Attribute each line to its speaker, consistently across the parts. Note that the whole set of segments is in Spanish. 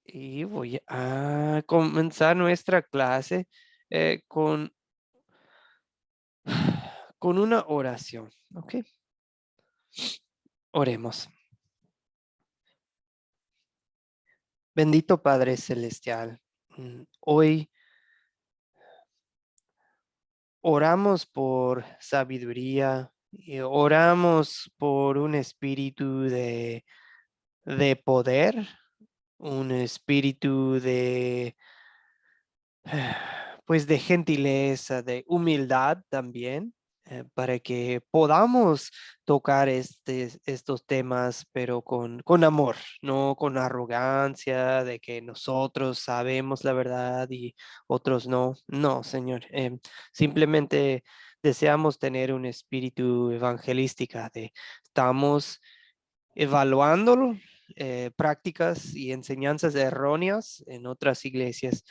Speaker 1: Y voy a comenzar nuestra clase eh, con, con una oración. ¿Ok? Oremos. Bendito Padre Celestial, hoy oramos por sabiduría y oramos por un espíritu de poder, un espíritu de pues de gentileza, de humildad también, para que podamos tocar estos temas, pero con amor, no con arrogancia de que nosotros sabemos la verdad y otros no. No, Señor, simplemente deseamos tener un espíritu evangelística de estamos evaluando prácticas y enseñanzas erróneas en otras iglesias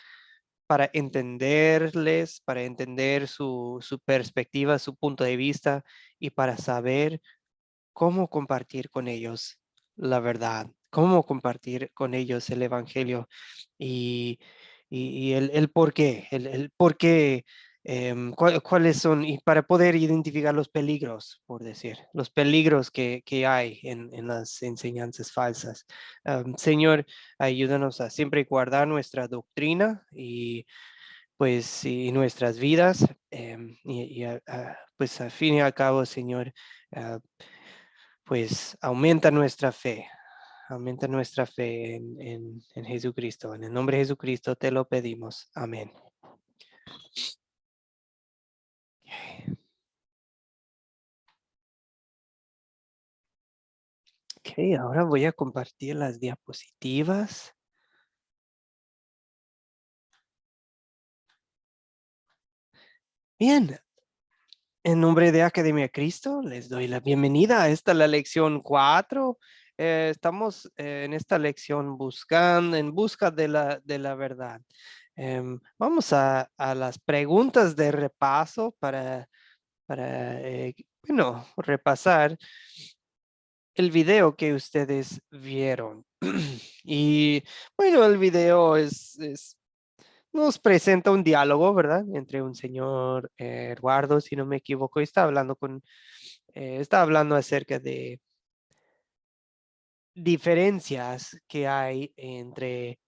Speaker 1: para entenderles, para entender su perspectiva, su punto de vista y para saber cómo compartir con ellos la verdad, cómo compartir con ellos el evangelio y, y el por qué, el por qué, cuáles son, y para poder identificar los peligros, por decir, los peligros que hay en las enseñanzas falsas. Señor, ayúdanos a siempre guardar nuestra doctrina y pues y nuestras vidas, pues al fin y al cabo, Señor, ah, pues aumenta nuestra fe en Jesucristo. En el nombre de Jesucristo te lo pedimos. Amén. Ok, ahora voy a compartir las diapositivas. Bien, en nombre de Academia Cristo, les doy la bienvenida. Esta es la lección 4. Estamos en esta lección en busca de la verdad. Vamos a las preguntas de repaso para bueno, repasar el video que ustedes vieron. Y bueno, el video nos presenta un diálogo, ¿verdad? Entre un señor Eduardo, si no me equivoco, y está hablando acerca de diferencias que hay entre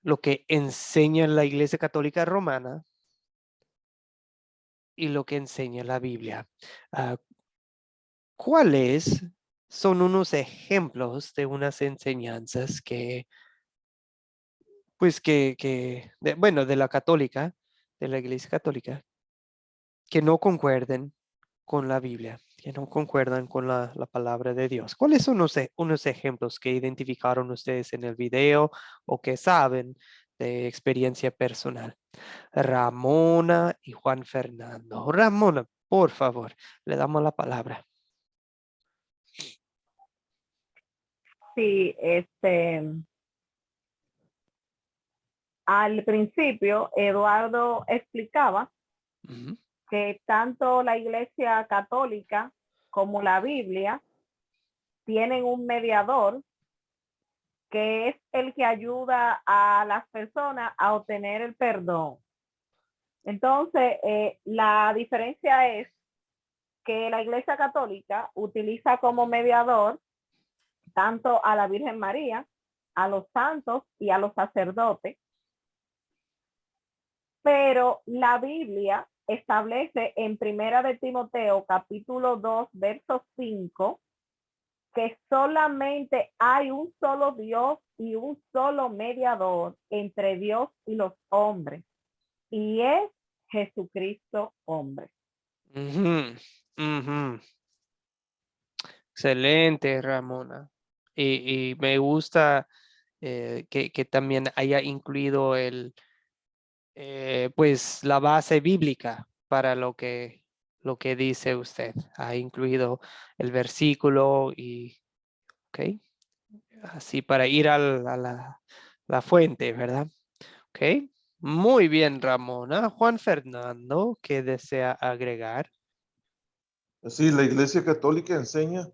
Speaker 1: lo que enseña la Iglesia Católica Romana y lo que enseña la Biblia. Ah, ¿Cuáles son unos ejemplos de unas enseñanzas pues bueno, de la católica, de la Iglesia Católica, que no concuerden con la Biblia, que no concuerdan con la palabra de Dios? ¿Cuáles son unos ejemplos que identificaron ustedes en el video o que saben de experiencia personal? Ramona y Juan Fernando. Ramona, por favor, le damos la palabra.
Speaker 2: Sí, al principio Eduardo explicaba
Speaker 1: Ujú.
Speaker 2: que tanto la Iglesia Católica como la Biblia tienen un mediador que es el que ayuda a las personas a obtener el perdón. Entonces, la diferencia es que la Iglesia Católica utiliza como mediador tanto a la Virgen María, a los santos y a los sacerdotes, pero la Biblia establece en Primera de Timoteo, capítulo 2, verso 5, que solamente hay un solo Dios y un solo mediador entre Dios y los hombres, y es Jesucristo hombre.
Speaker 1: Ujú, ujú. Excelente, Ramona. Y me gusta que también haya incluido pues la base bíblica para lo que dice usted. Ha incluido el versículo y, ok, así para ir la fuente, ¿verdad? Ok, muy bien, Ramona. Juan Fernando, ¿qué desea agregar?
Speaker 3: Sí, la Iglesia Católica enseña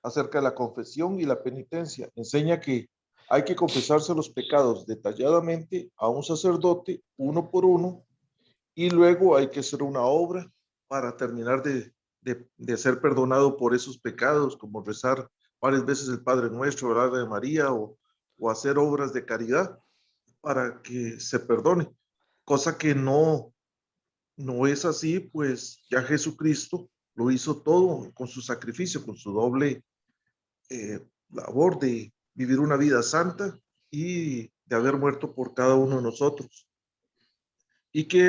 Speaker 3: acerca de la confesión y la penitencia. Enseña que hay que confesarse los pecados detalladamente a un sacerdote, uno por uno, y luego hay que hacer una obra para terminar de ser perdonado por esos pecados, como rezar varias veces el Padre Nuestro, orar de María o hacer obras de caridad para que se perdone, cosa que no es así, pues ya Jesucristo lo hizo todo con su sacrificio, con su doble labor de vivir una vida santa y de haber muerto por cada uno de nosotros. Y que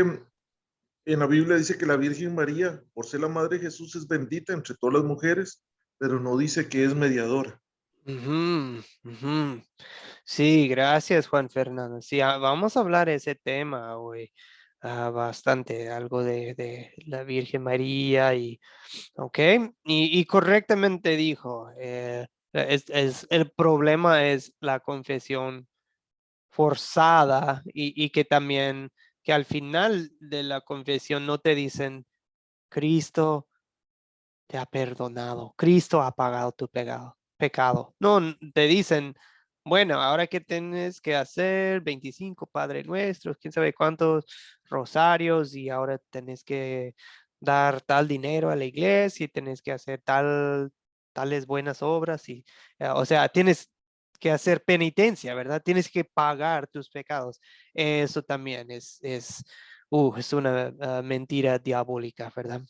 Speaker 3: en la Biblia dice que la Virgen María, por ser la madre de Jesús, es bendita entre todas las mujeres, pero no dice que es mediadora.
Speaker 1: Ujú, ujú. Sí, gracias Juan Fernando. Sí, vamos a hablar de ese tema hoy, bastante, algo de la Virgen María y, ok, y correctamente dijo, el problema es la confesión forzada y que también, que al final de la confesión no te dicen, Cristo te ha perdonado, Cristo ha pagado tu pecado. No, te dicen, bueno, ahora que tienes que hacer 25 Padre Nuestros, quién sabe cuántos rosarios y ahora tenés que dar tal dinero a la iglesia y tenés que hacer tales buenas obras y, o sea, tienes que hacer penitencia, ¿verdad? Tienes que pagar tus pecados. Eso también es una mentira diabólica, ¿verdad?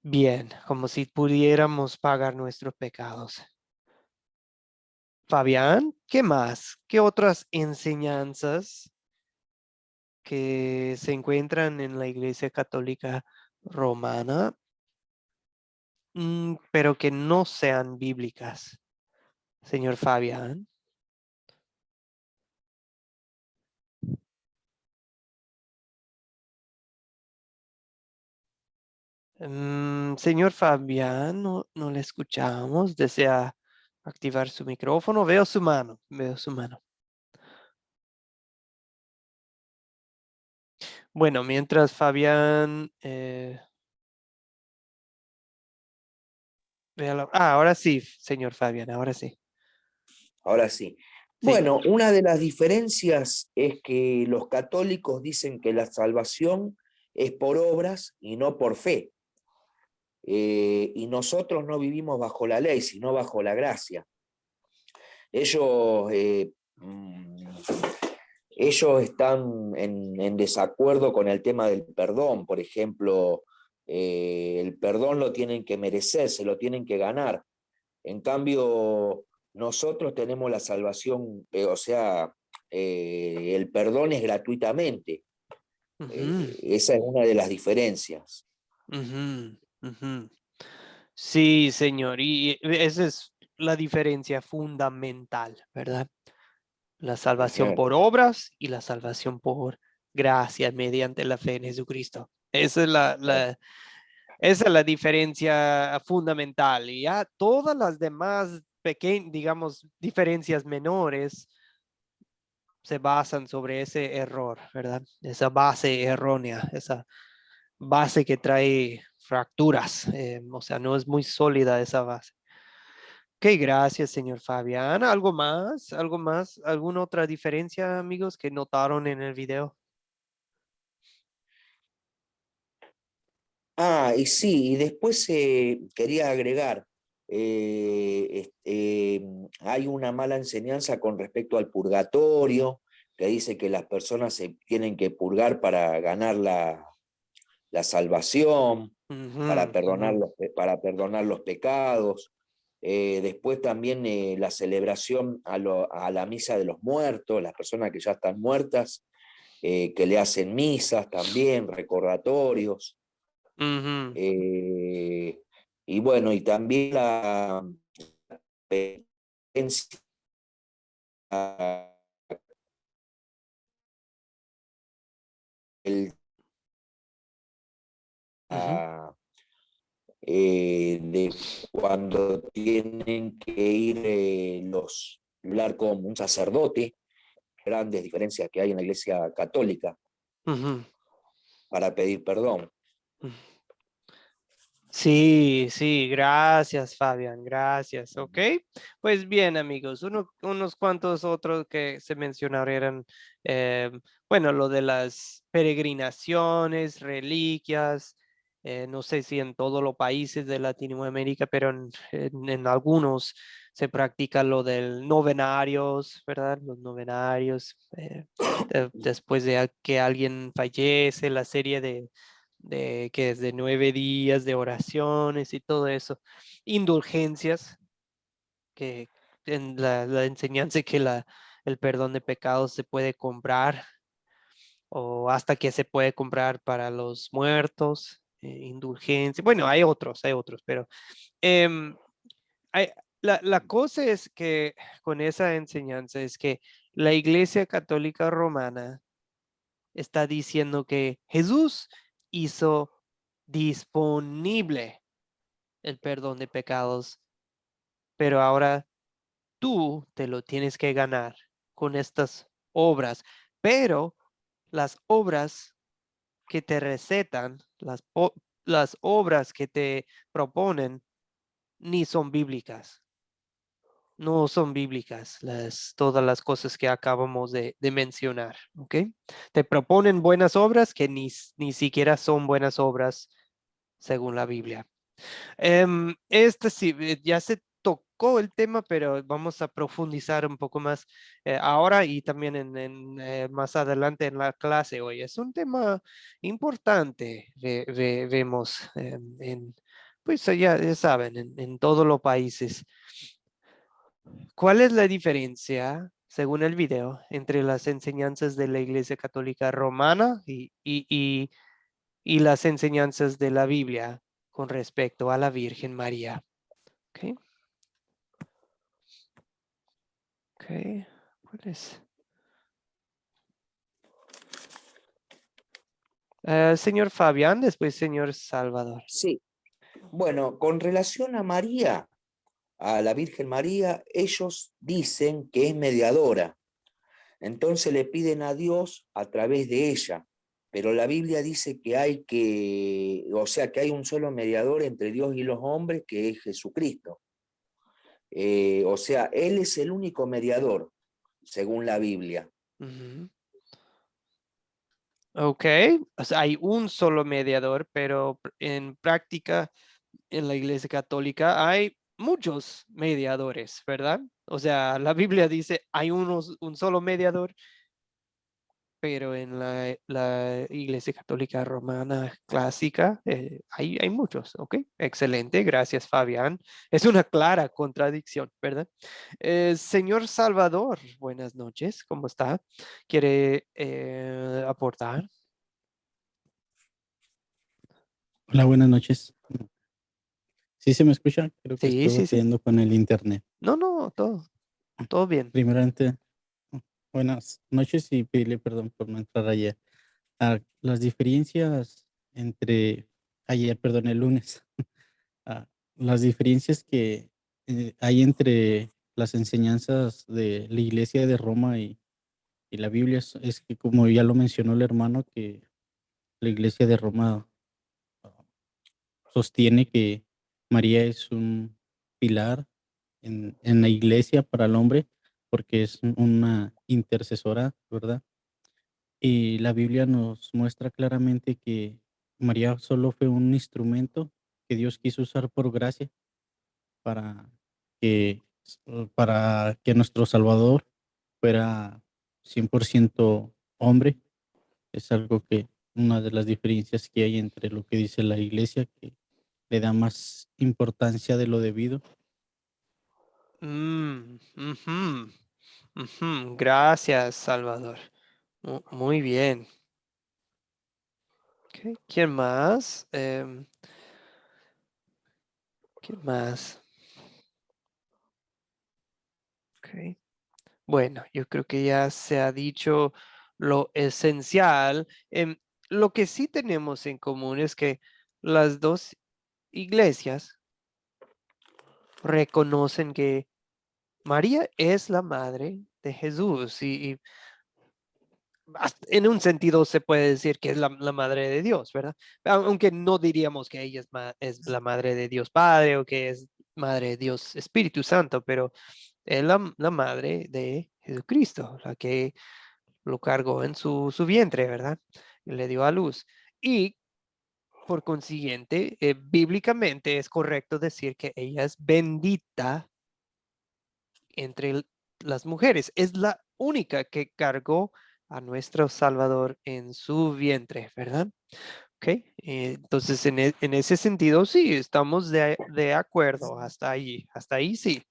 Speaker 1: Bien, como si pudiéramos pagar nuestros pecados. Fabián, ¿qué más? ¿Qué otras enseñanzas que se encuentran en la Iglesia Católica Romana, pero que no sean bíblicas, señor Fabián? Señor Fabián, no le escuchamos. ¿Desea activar su micrófono? Veo su mano, veo su mano. Bueno, mientras Fabián ahora sí, señor Fabián, ahora sí.
Speaker 4: Ahora sí.
Speaker 1: Sí.
Speaker 4: Bueno, una de las diferencias es que los católicos dicen que la salvación es por obras y no por fe. Y nosotros no vivimos bajo la ley, sino bajo la gracia. Ellos, ellos están en desacuerdo con el tema del perdón. Por ejemplo, el perdón lo tienen que merecer, se lo tienen que ganar. En cambio, nosotros tenemos la salvación, el perdón es gratuitamente.
Speaker 1: Ujú,
Speaker 4: Esa es una de las diferencias.
Speaker 1: ujú, ujú. Sí, señor, y esa es la diferencia fundamental, ¿verdad? La salvación
Speaker 4: Ajá.
Speaker 1: por obras y la salvación por gracia mediante la fe en Jesucristo. Esa es la diferencia fundamental. Y ya todas las demás pequeñas, digamos, diferencias menores se basan sobre ese error, ¿verdad? Esa base errónea, esa base que trae fracturas, o sea, no es muy sólida esa base. Ok, gracias, señor Fabián. ¿Algo más? ¿Algo más? ¿Alguna otra diferencia, amigos, que notaron en el video?
Speaker 4: Y sí, y después quería agregar, hay una mala enseñanza con respecto al purgatorio, que dice que las personas se tienen que purgar para ganar la salvación,
Speaker 1: Ujú, ujú,
Speaker 4: para perdonar los pecados. Después también la celebración a la misa de los muertos, las personas que ya están muertas, que le hacen misas también, recordatorios.
Speaker 1: ujú,
Speaker 4: Eh, y bueno, y también la penitencia, el,
Speaker 1: ujú,
Speaker 4: de cuando tienen que ir hablar con un sacerdote, grandes diferencias que hay en la Iglesia Católica
Speaker 1: ujú,
Speaker 4: para pedir perdón.
Speaker 1: ujú. Sí, sí, gracias, Fabián, gracias. Ok, pues bien, amigos, unos cuantos otros que se mencionaron eran, bueno, lo de las peregrinaciones, reliquias, no sé si en todos los países de Latinoamérica, pero en algunos se practica lo del novenarios, ¿verdad? Los novenarios, después de que alguien fallece, la serie de que es de 9 días de oraciones y todo eso. Indulgencias, que en la enseñanza que el perdón de pecados se puede comprar o hasta que se puede comprar para los muertos. Indulgencia. Bueno, hay otros, pero em, hay- la cosa es que con esa enseñanza es que la Iglesia Católica Romana está diciendo que Jesús hizo disponible el perdón de pecados, pero ahora tú te lo tienes que ganar con estas obras, pero las obras que te recetan, las obras que te proponen, ni son bíblicas. No son bíblicas todas las cosas que acabamos de mencionar, ¿ok? Te proponen buenas obras que ni siquiera son buenas obras según la Biblia. Este sí, ya se tocó el tema, pero vamos a profundizar un poco más ahora y también más adelante en la clase hoy. Es un tema importante, vemos pues ya saben, en todos los países. ¿Cuál es la diferencia, según el video, entre las enseñanzas de la Iglesia Católica Romana y las enseñanzas de la Biblia con respecto a la Virgen María? Ok, ok. ¿Cuál es? Señor Fabián, después señor Salvador.
Speaker 4: Sí, bueno, con relación a María, a la Virgen María, ellos dicen que es mediadora. Entonces le piden a Dios a través de ella. Pero la Biblia dice o sea, que hay un solo mediador entre Dios y los hombres, que es Jesucristo. O sea, Él es el único mediador, según la Biblia.
Speaker 1: Ujú. Ok, o sea, hay un solo mediador, pero en práctica en la Iglesia Católica hay muchos mediadores, ¿verdad? O sea, la Biblia dice hay un solo mediador, pero en la Iglesia Católica Romana clásica hay muchos, ¿ok? Excelente, gracias Fabián. Es una clara contradicción, ¿verdad? Señor Salvador, buenas noches, ¿cómo está? ¿Quiere aportar?
Speaker 5: Hola, buenas noches. ¿Sí se me escucha? Creo que
Speaker 1: Sí,
Speaker 5: estoy
Speaker 1: sí, sí.
Speaker 5: batallando con el internet.
Speaker 1: No, no, todo bien.
Speaker 5: Primeramente, buenas noches y pedirle perdón por no entrar ayer. Las diferencias entre ayer, perdón, el lunes. Las diferencias que hay entre las enseñanzas de la Iglesia de Roma y la Biblia es que, como ya lo mencionó el hermano, que la Iglesia de Roma ah, sostiene que María es un pilar en la iglesia para el hombre, porque es una intercesora, ¿verdad? Y la Biblia nos muestra claramente que María solo fue un instrumento que Dios quiso usar por gracia para que, para que nuestro Salvador fuera 100% hombre. Es algo que, una de las diferencias que hay entre lo que dice la iglesia, que le da más importancia de lo debido.
Speaker 1: Ujú, ujú. Gracias, Salvador. Muy bien. Ok, ¿quién más? ¿Quién más? Ok. Bueno, yo creo que ya se ha dicho lo esencial. Lo que sí tenemos en común es que las dos iglesias reconocen que María es la madre de Jesús y en un sentido se puede decir que es la madre de Dios, ¿verdad? Aunque no diríamos que ella es la madre de Dios Padre o que es madre de Dios Espíritu Santo, pero es la madre de Jesucristo, la que lo cargó en su vientre, ¿verdad? Y le dio a luz. Y por consiguiente, bíblicamente es correcto decir que ella es bendita entre las mujeres. Es la única que cargó a nuestro Salvador en su vientre, ¿verdad? Ok, entonces en ese sentido sí, estamos de acuerdo hasta ahí sí.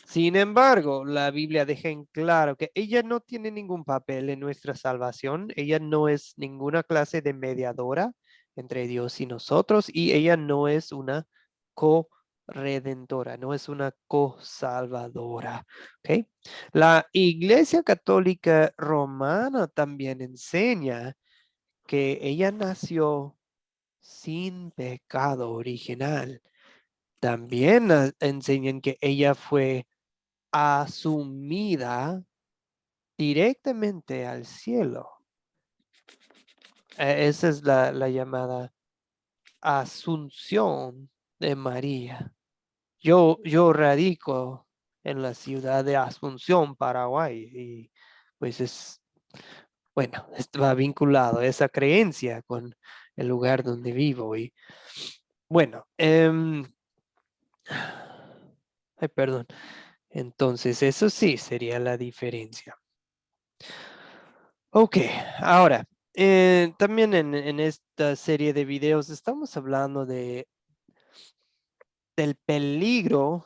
Speaker 1: Sin embargo, la Biblia deja en claro que ella no tiene ningún papel en nuestra salvación, ella no es ninguna clase de mediadora entre Dios y nosotros y ella no es una co-redentora, no es una co-salvadora. ¿Ok? La Iglesia Católica Romana también enseña que ella nació sin pecado original. También enseñan que ella fue asumida directamente al cielo. Esa es la llamada Asunción de María. Yo radico en la ciudad de Asunción, Paraguay, y pues bueno, va vinculado esa creencia con el lugar donde vivo. Y bueno, ay, perdón. Entonces, eso sí sería la diferencia. Ok, ahora, también en esta serie de videos estamos hablando del peligro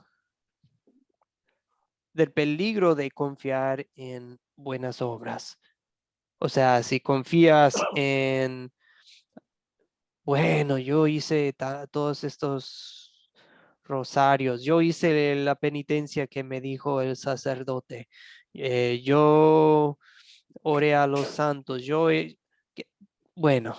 Speaker 1: de confiar en buenas obras. O sea, si confías en, bueno, yo hice todos estos rosarios, yo hice la penitencia que me dijo el sacerdote, yo oré a los santos, que- bueno,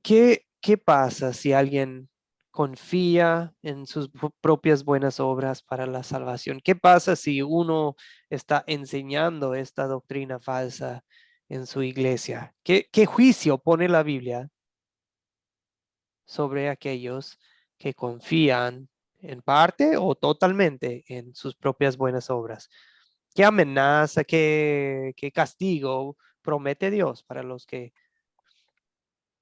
Speaker 1: ¿qué pasa si alguien confía en sus propias buenas obras para la salvación? ¿Qué pasa si uno está enseñando esta doctrina falsa en su iglesia? ¿Qué juicio pone la Biblia sobre aquellos que confían en parte o totalmente en sus propias buenas obras? ¿Qué amenaza, qué castigo promete Dios para los que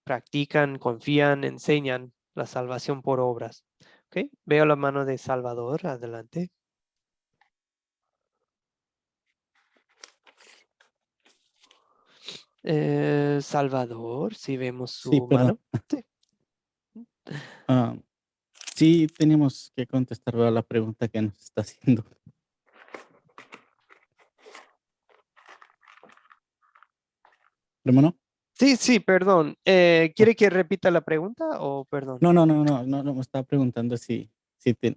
Speaker 1: practican, confían, enseñan la salvación por obras? Ok, veo la mano de Salvador, adelante. Salvador, si vemos
Speaker 5: Sí,
Speaker 1: su
Speaker 5: perdón.
Speaker 1: mano. Sí.
Speaker 5: Ah, sí, tenemos que contestar a la pregunta que nos está haciendo. Hermano.
Speaker 1: Sí, perdón.
Speaker 5: Oh,
Speaker 1: ¿Quiere que repita la pregunta o perdón?
Speaker 5: no, me estaba preguntando si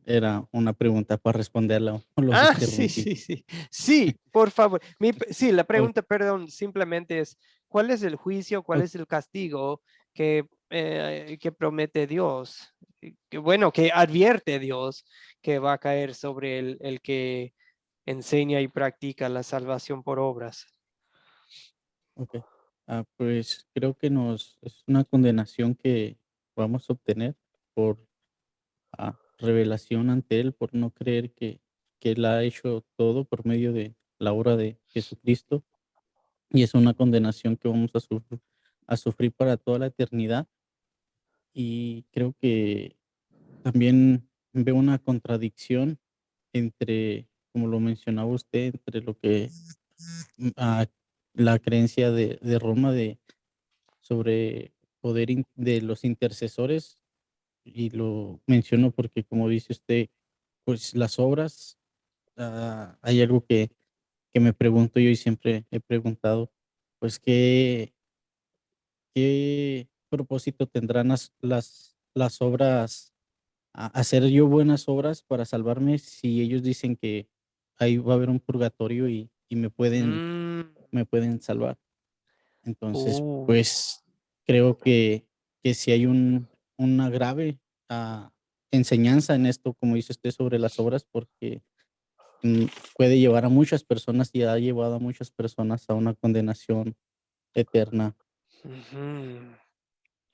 Speaker 5: era una pregunta para responderla o los
Speaker 1: Ah,
Speaker 5: interrumpí.
Speaker 1: sí, por favor. Sí, la
Speaker 5: Oh,
Speaker 1: pregunta, perdón, simplemente es, ¿cuál es el juicio, cuál
Speaker 5: oh,
Speaker 1: es el castigo que promete Dios? Bueno, que advierte Dios que va a caer sobre el que enseña y practica la salvación por obras.
Speaker 5: ok. Pues creo que es una condenación que vamos a obtener por revelación ante Él, por no creer que Él ha hecho todo por medio de la obra de Jesucristo. Y es una condenación que vamos a sufrir para toda la eternidad. Y creo que también veo una contradicción entre, como lo mencionaba usted, entre lo que la creencia de Roma sobre poder de los intercesores, y lo menciono porque, como dice usted, pues las obras, hay algo que me pregunto yo y siempre he preguntado, pues qué propósito tendrán las obras, hacer yo buenas obras para salvarme si ellos dicen que ahí va a haber un purgatorio y
Speaker 1: Mm,
Speaker 5: me pueden salvar. Entonces,
Speaker 1: uh,
Speaker 5: pues creo que si hay una grave enseñanza en esto, como dice usted, sobre las obras, porque puede llevar a muchas personas y ha llevado a muchas personas a una condenación eterna.
Speaker 1: Ujú.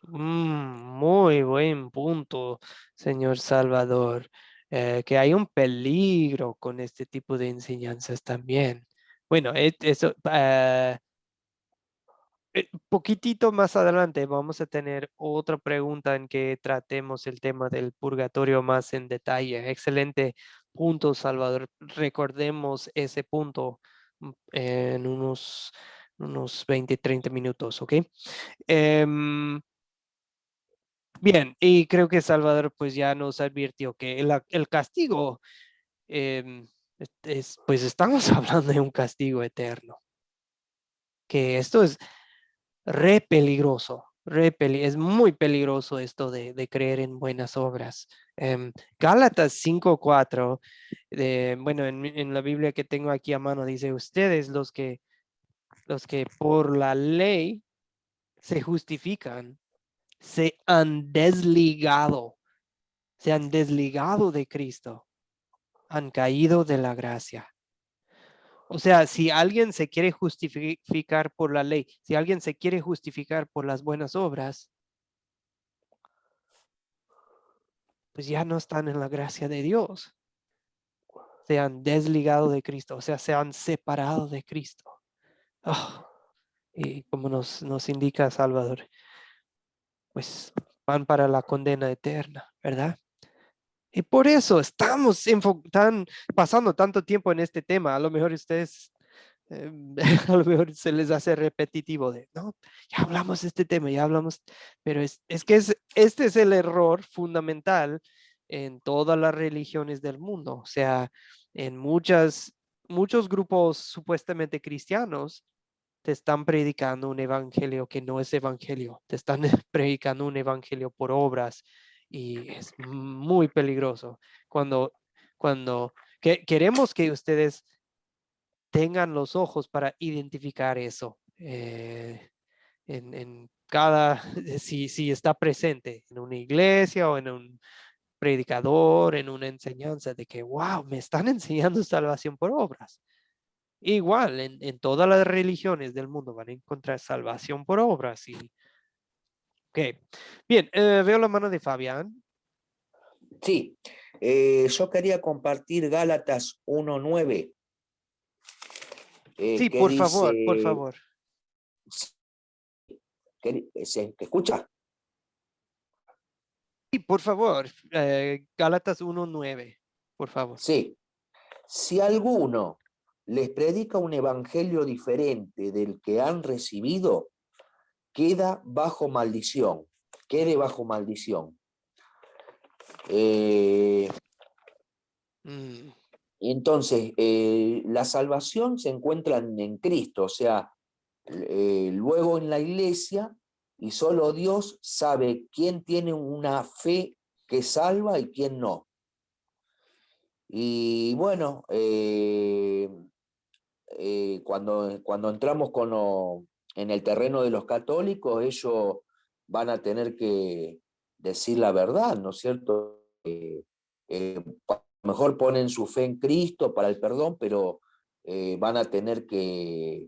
Speaker 1: Muy buen punto, señor Salvador. Que hay un peligro con este tipo de enseñanzas también. Bueno, eso, poquitito más adelante vamos a tener otra pregunta en que tratemos el tema del purgatorio más en detalle. Excelente punto, Salvador. Recordemos ese punto en unos 20, 30 minutos, ¿ok? Em, Bien, y creo que Salvador pues ya nos advirtió que el castigo, pues estamos hablando de un castigo eterno, que esto es es muy peligroso esto de creer en buenas obras. Gálatas 5:4, bueno, en la Biblia que tengo aquí a mano dice, ustedes los que por la ley se justifican, se han desligado de Cristo, han caído de la gracia. O sea, si alguien se quiere justificar por la ley, si alguien se quiere justificar por las buenas obras, pues ya no están en la gracia de Dios. Se han desligado de Cristo, o sea, se han separado de Cristo. Oh, y como nos indica Salvador, pues van para la condena eterna, ¿verdad? Y por eso estamos pasando tanto tiempo en este tema. A lo mejor ustedes, a lo mejor se les hace repetitivo de, no, ya hablamos de este tema, ya hablamos, pero este es el error fundamental en todas las religiones del mundo. O sea, en muchos grupos supuestamente cristianos te están predicando un evangelio que no es evangelio, te están predicando un evangelio por obras y es muy peligroso cuando queremos que ustedes tengan los ojos para identificar eso en cada, si está presente en una iglesia o en un predicador, en una enseñanza de que, wow, me están enseñando salvación por obras. Igual, en todas las religiones del mundo van a encontrar salvación por obras. Ok, bien, veo la mano de Fabián.
Speaker 4: Sí, yo quería compartir Gálatas 1:9,
Speaker 1: Sí,
Speaker 4: que
Speaker 1: por favor, por
Speaker 4: dice,
Speaker 1: favor.
Speaker 4: ¿se escucha?
Speaker 1: Sí, por favor, Gálatas 1:9, por favor.
Speaker 4: Sí, si alguno les predica un evangelio diferente del que han recibido, quede bajo maldición. Eh,
Speaker 1: Mm,
Speaker 4: entonces, la salvación se encuentra en Cristo, o sea, luego en la iglesia, y solo Dios sabe quién tiene una fe que salva y quién no. Y bueno, cuando entramos en el terreno de los católicos, ellos van a tener que decir la verdad, ¿no es cierto? A lo mejor ponen su fe en Cristo para el perdón, pero van a tener que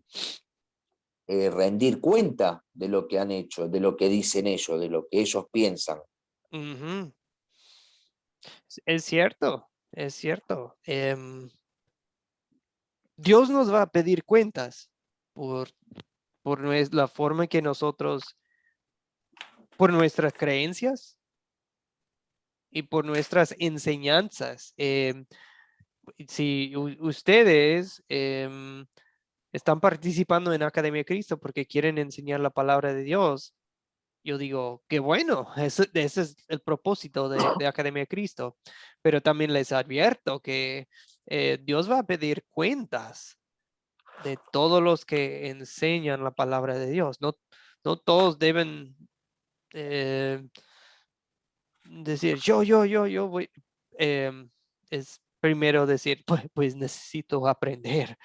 Speaker 4: rendir cuenta de lo que han hecho, de lo que dicen ellos, de lo que ellos piensan.
Speaker 1: ujú. Es cierto, es cierto. Dios nos va a pedir cuentas por, la forma que nosotros, por nuestras creencias y por nuestras enseñanzas. Si ustedes están participando en Academia Cristo porque quieren enseñar la palabra de Dios, yo digo, qué bueno, ese es el propósito de Academia Cristo, pero también les advierto que Dios va a pedir cuentas de todos los que enseñan la palabra de Dios. No, no todos deben decir, yo voy. Es primero decir, pues necesito aprender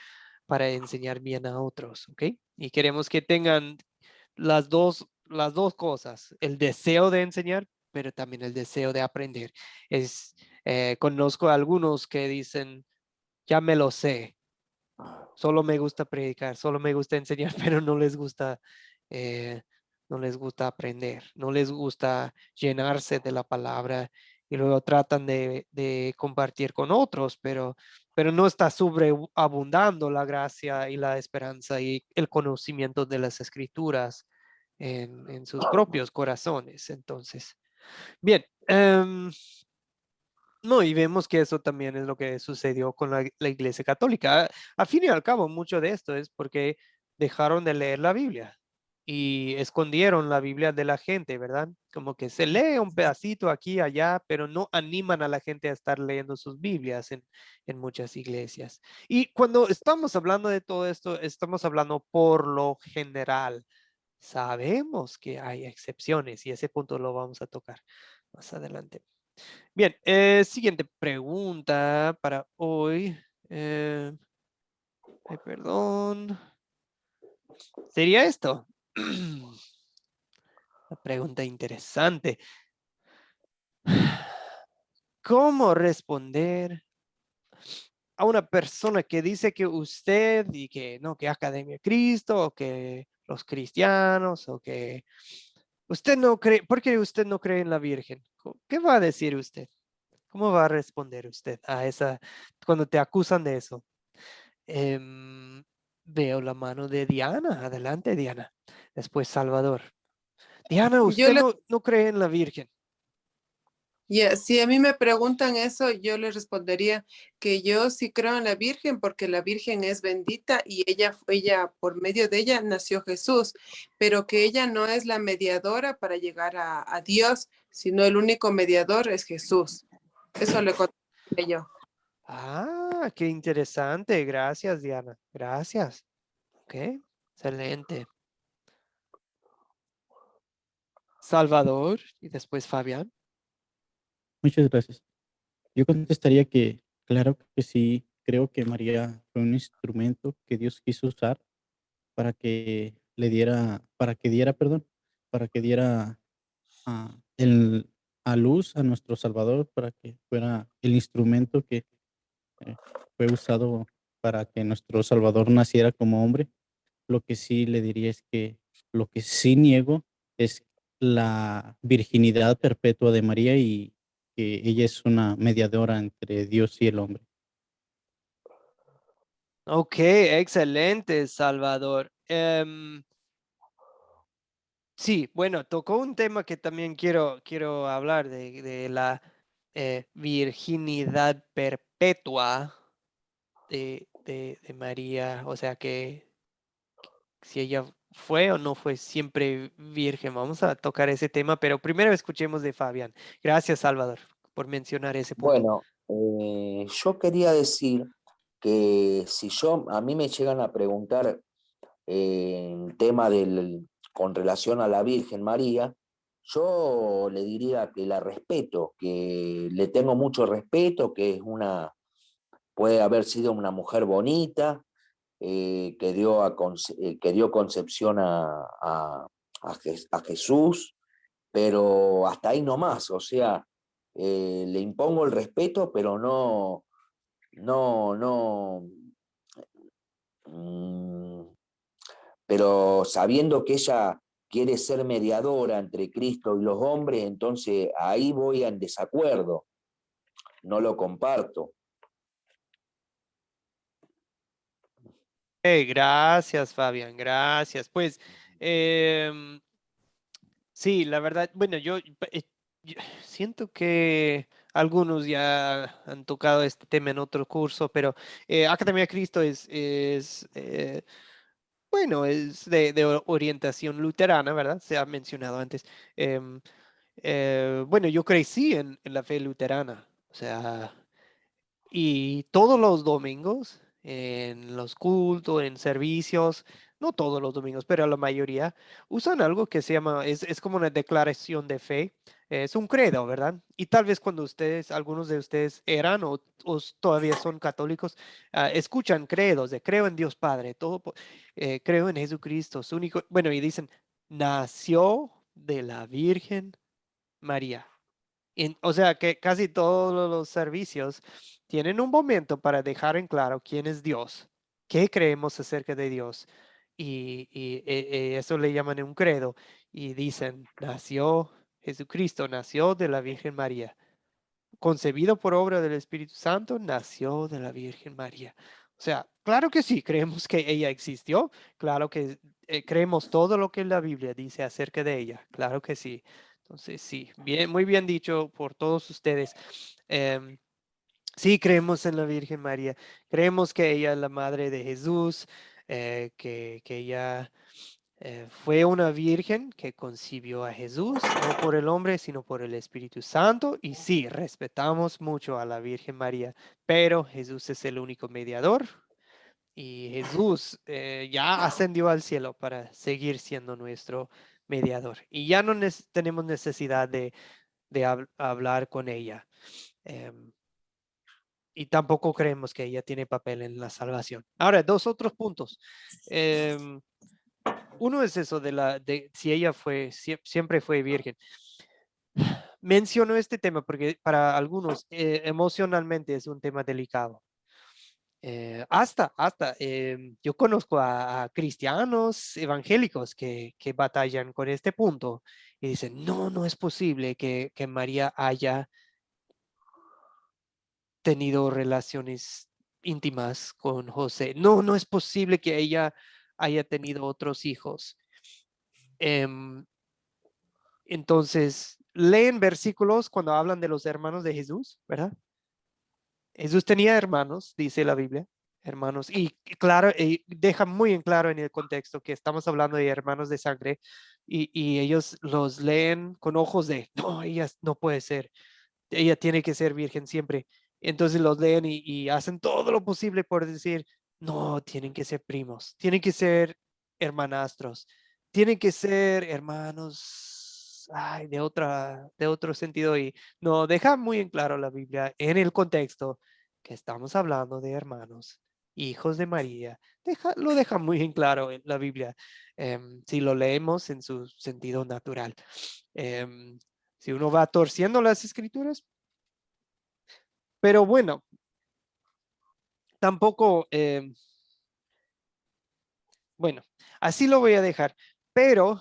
Speaker 1: para enseñar bien a otros, ¿ok? Y queremos que tengan las dos cosas, el deseo de enseñar, pero también el deseo de aprender. Conozco a algunos que dicen, ya me lo sé, Solo me gusta predicar, solo me gusta enseñar, pero eh, no les gusta aprender, no les gusta llenarse de la palabra y luego tratan de compartir con otros, pero no está sobreabundando la gracia y la esperanza y el conocimiento de las escrituras en sus propios corazones. Entonces, bien. No, y vemos que eso también es lo que sucedió con la Iglesia Católica. A fin y al cabo, mucho de esto es porque dejaron de leer la Biblia y escondieron la Biblia de la gente, ¿verdad? Como que se lee un pedacito aquí y allá, pero no animan a la gente a estar leyendo sus Biblias en muchas iglesias. Y cuando estamos hablando de todo esto, estamos hablando por lo general. Sabemos que hay excepciones y ese punto lo vamos a tocar más adelante. Bien, siguiente pregunta para hoy. Ay, perdón. Sería esto. Una pregunta interesante. ¿Cómo responder a una persona que dice que usted y que no, que Academia Cristo o que los cristianos o que usted no cree, porque usted no cree en la Virgen? ¿Qué va a decir usted? ¿Cómo va a responder usted a esa cuando te acusan de eso? Em, Veo la mano de Diana. Adelante, Diana. Después Salvador. Diana,
Speaker 6: Yo
Speaker 1: usted
Speaker 6: le,
Speaker 1: no cree en la Virgen.
Speaker 6: si a mí me preguntan eso, yo les respondería que yo sí creo en la Virgen porque la Virgen es bendita y ella, por medio de ella nació Jesús, pero que ella no es la mediadora para llegar a Dios, sino el único mediador es Jesús. Eso le conté yo.
Speaker 1: Ah, qué interesante. Gracias, Diana. Gracias. Ok, excelente. Salvador y después Fabián.
Speaker 5: Muchas gracias. Yo contestaría que, claro que sí, creo que María fue un instrumento que Dios quiso usar para que para que diera el, a luz a nuestro Salvador, para que fuera el instrumento que eh, fue usado para que nuestro Salvador naciera como hombre. Lo que sí le diría es que lo que sí niego es la virginidad perpetua de María y que ella es una mediadora entre Dios y el hombre.
Speaker 1: Ok, excelente, Salvador. Sí, bueno, tocó un tema que también quiero hablar de la virginidad perpetua de María, o sea que si ella fue o no fue siempre virgen. Vamos a tocar ese tema, pero primero escuchemos de Fabián. Gracias, Salvador, por mencionar ese punto.
Speaker 4: Bueno, yo quería decir que si a mí me llegan a preguntar en tema con relación a la Virgen María, yo le diría que la respeto, que le tengo mucho respeto, que puede haber sido una mujer bonita, que dio concepción a Jesús, pero hasta ahí nomás, o sea, le impongo el respeto, pero no, mm, pero sabiendo que ella quiere ser mediadora entre Cristo y los hombres, entonces ahí voy en desacuerdo, no lo comparto.
Speaker 1: Gracias, Fabián, gracias. Pues sí, la verdad, bueno, yo siento que algunos ya han tocado este tema en otro curso, pero Academia Cristo bueno, es de orientación luterana, ¿verdad? Se ha mencionado antes. Em, bueno, yo crecí en la fe luterana, o sea, y todos los domingos, en los cultos, en servicios, no todos los domingos, pero la mayoría, usan algo que se llama, es como una declaración de fe, es un credo, ¿verdad? Y tal vez cuando algunos de ustedes eran o todavía son católicos, escuchan credos de creo en Dios Padre, creo en Jesucristo, su único, bueno, y dicen, nació de la Virgen María. O sea que casi todos los servicios tienen un momento para dejar en claro quién es Dios, ¿Qué creemos acerca de Dios? Eso le llaman un credo. Y dicen, Jesucristo nació de la Virgen María. Concebido por obra del Espíritu Santo, nació de la Virgen María. O sea, claro que sí, creemos que ella existió. Claro que creemos todo lo que la Biblia dice acerca de ella. Claro que sí. Entonces, sí, bien, muy bien dicho por todos ustedes. Em, Sí, creemos en la Virgen María. Creemos que ella es la madre de Jesús, que ella fue una virgen que concibió a Jesús, no por el hombre, sino por el Espíritu Santo. Y sí, respetamos mucho a la Virgen María, pero Jesús es el único mediador y Jesús ya ascendió al cielo para seguir siendo nuestro mediador. Y ya no tenemos necesidad de hablar con ella. Em, y tampoco creemos que ella tiene papel en la salvación. Ahora, dos otros puntos. Uno es eso de si ella siempre fue virgen. Menciono este tema porque para algunos emocionalmente es un tema delicado. Yo conozco a cristianos evangélicos que batallan con este punto y dicen, no, no es posible que María haya tenido relaciones íntimas con José. No, no es posible que ella haya tenido otros hijos. Entonces, leen versículos cuando hablan de los hermanos de Jesús, ¿verdad? Jesús tenía hermanos, dice la Biblia, hermanos, y claro, deja muy en claro en el contexto que estamos hablando de hermanos de sangre y ellos los leen con ojos de, no, ella no puede ser, ella tiene que ser virgen siempre. Entonces los leen y hacen todo lo posible por decir, no, tienen que ser primos, tienen que ser hermanastros, tienen que ser hermanos, ay, de otro sentido. Y no, deja muy en claro la Biblia en el contexto que estamos hablando de hermanos, hijos de María. Lo deja muy en claro en la Biblia, si lo leemos en su sentido natural. Si uno va torciendo las escrituras, pero bueno, tampoco, bueno, así lo voy a dejar. Pero,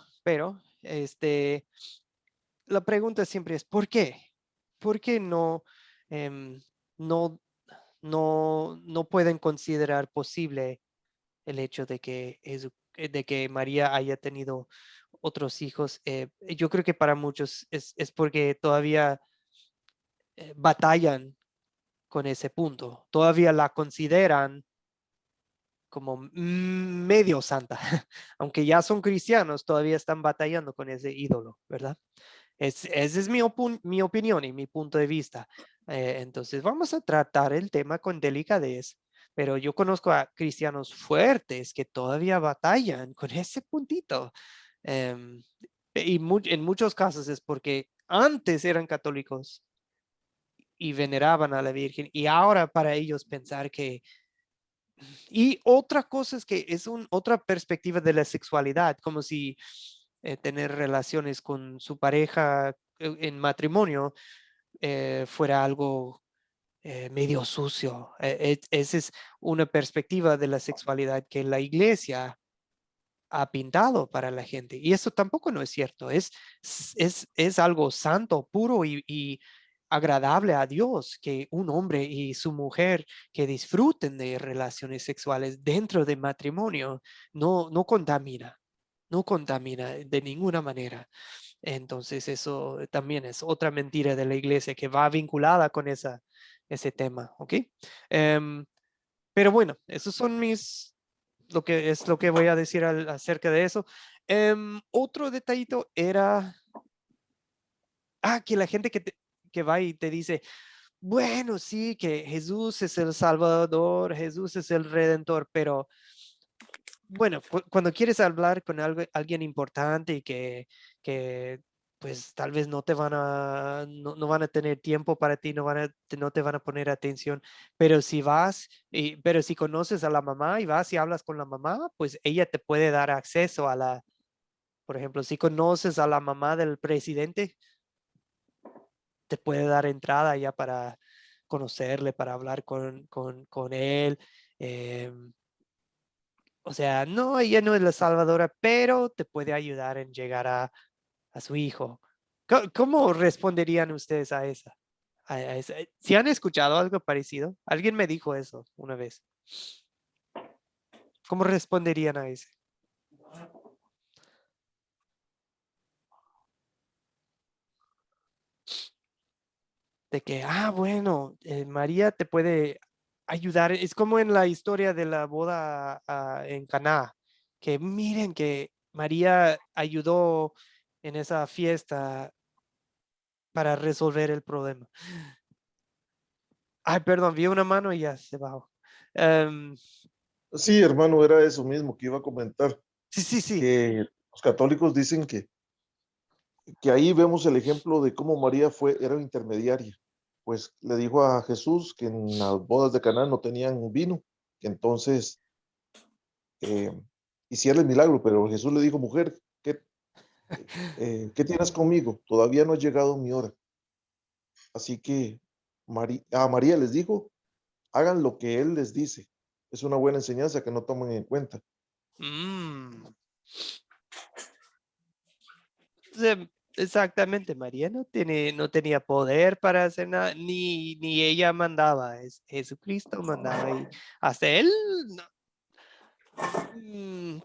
Speaker 1: la pregunta siempre es, ¿por qué? ¿Por qué em, no, no pueden considerar posible el hecho de que María haya tenido otros hijos? Yo creo que para muchos es porque todavía batallan con ese punto, todavía la consideran como medio santa, aunque ya son cristianos, todavía están batallando con ese ídolo, ¿verdad? Esa es mi opinión y mi punto de vista. Entonces vamos a tratar el tema con delicadez, pero yo conozco a cristianos fuertes que todavía batallan con ese puntito. Em, en muchos casos es porque antes eran católicos y veneraban a la Virgen y ahora para ellos pensar que y otra cosa es que es otra perspectiva de la sexualidad, como si tener relaciones con su pareja en matrimonio fuera algo medio sucio. Esa es una perspectiva de la sexualidad que la iglesia ha pintado para la gente. Y eso tampoco no es cierto. Es algo santo, puro y agradable a Dios que un hombre y su mujer que disfruten de relaciones sexuales dentro del matrimonio no contamina, no contamina de ninguna manera. Entonces eso también es otra mentira de la iglesia que va vinculada con ese tema, ¿ok? Em, pero bueno, esos son lo que voy a decir acerca de eso. Otro detallito era, que la gente que va y te dice, bueno, sí, que Jesús es el Salvador, Jesús es el Redentor, pero bueno, cuando quieres hablar con alguien importante y que pues tal vez no van a tener tiempo para ti, no te van a poner atención, pero pero si conoces a la mamá y vas y hablas con la mamá, pues ella te puede dar acceso por ejemplo, si conoces a la mamá del presidente, te puede dar entrada ya para conocerle, para hablar con él. em, o sea, no, ella no es la salvadora, pero te puede ayudar en llegar a su hijo. ¿Cómo responderían ustedes a esa? A esa? ¿Si han escuchado algo parecido? Alguien me dijo eso una vez. ¿Cómo responderían a ese? De que, bueno, María te puede ayudar. Es como en la historia de la boda en Caná, que miren que María ayudó en esa fiesta para resolver el problema. Ay, perdón, vi una mano y ya se bajó. Em,
Speaker 3: Sí, hermano, era eso mismo que iba a comentar,
Speaker 1: sí, sí, sí.
Speaker 3: que los católicos dicen que ahí vemos el ejemplo de cómo María era intermediaria. Pues le dijo a Jesús que en las bodas de Caná no tenían vino, que entonces eh, hiciera el milagro, pero Jesús le dijo, mujer, ¿qué tienes conmigo? Todavía no ha llegado mi hora. Así que a María les dijo, hagan lo que Él les dice. Es una buena enseñanza que no toman en cuenta.
Speaker 1: Mm. Exactamente, María no tenía poder para hacer nada, ni ella mandaba, Jesucristo mandaba y hasta él, no,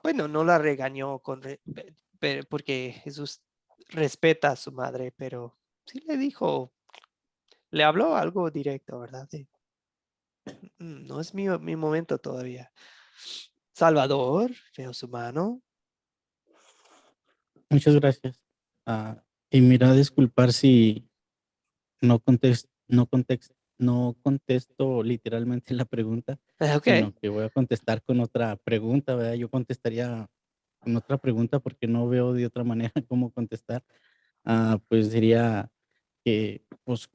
Speaker 1: bueno, no la regañó porque Jesús respeta a su madre, pero sí le dijo, le habló algo directo, ¿verdad? No es mi momento todavía. Salvador, veo su mano.
Speaker 5: Muchas gracias. Y mira, disculpar si no contesto literalmente la pregunta,
Speaker 1: Ok.
Speaker 5: sino que voy a contestar con otra pregunta, ¿verdad? Yo contestaría con otra pregunta porque no veo de otra manera cómo contestar. Pues diría que, pues,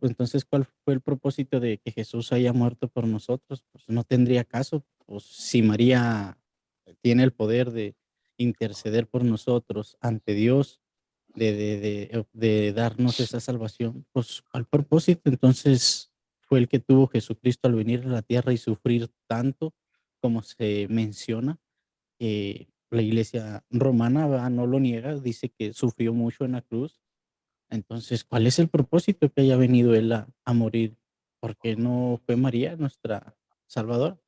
Speaker 5: entonces, ¿cuál fue el propósito de que Jesús haya muerto por nosotros? Pues no tendría caso, pues si María tiene el poder de interceder por nosotros ante Dios, de darnos esa salvación, pues al propósito, entonces fue el que tuvo Jesucristo al venir a la tierra y sufrir tanto como se menciona. La iglesia romana, ¿verdad? No lo niega, dice que sufrió mucho en la cruz. Entonces, ¿cuál es el propósito que haya venido él a morir? ¿Por qué no fue María nuestra salvadora?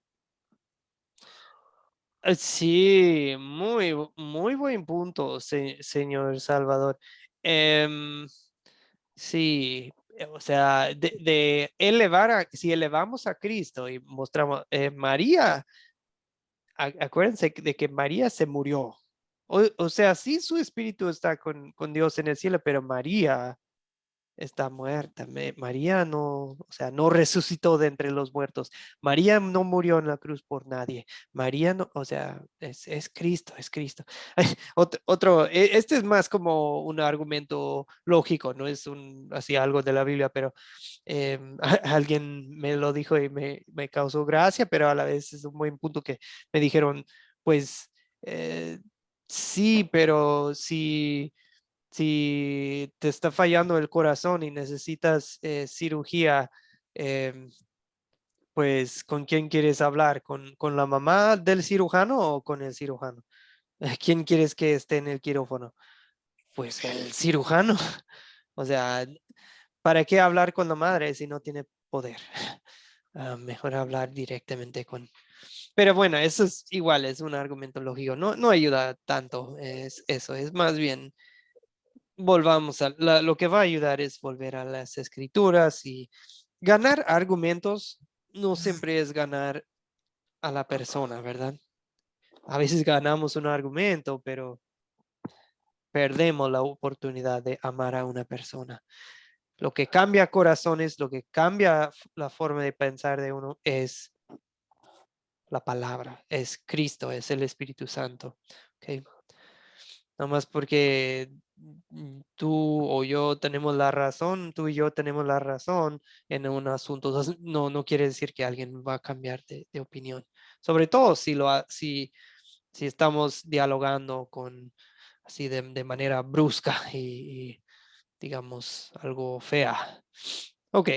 Speaker 1: Sí, muy buen punto, señor Salvador. Em, sí, o sea, si elevamos a Cristo y mostramos, María, acuérdense de que María se murió. O sea, sí, su espíritu está con Dios en el cielo, pero María está muerta. María no, o sea, no resucitó de entre los muertos. María no murió en la cruz por nadie. María no, o sea, es Cristo, es Cristo. Este es más como un argumento lógico, no es así algo de la Biblia, pero alguien me lo dijo y me causó gracia, pero a la vez es un buen punto que me dijeron, pues sí, pero si te está fallando el corazón y necesitas cirugía, em, pues ¿con quién quieres hablar? ¿Con la mamá del cirujano o con el cirujano? ¿Quién quieres que esté en el quirófano? Pues el cirujano. O sea, ¿para qué hablar con la madre si no tiene poder? Mejor hablar directamente con... Pero bueno, eso es igual, es un argumento lógico. No ayuda tanto, es eso, es más bien volvamos lo que va a ayudar es volver a las escrituras y ganar argumentos no siempre es ganar a la persona, ¿verdad? A veces ganamos un argumento, pero perdemos la oportunidad de amar a una persona. Lo que cambia corazones, lo que cambia la forma de pensar de uno es la palabra, es Cristo, es el Espíritu Santo. ¿Okay? No más porque tú o yo tenemos la razón, tú y yo tenemos la razón en un asunto, no quiere decir que alguien va a cambiar de opinión. Sobre todo si estamos dialogando así de manera brusca y, digamos algo fea. Ok,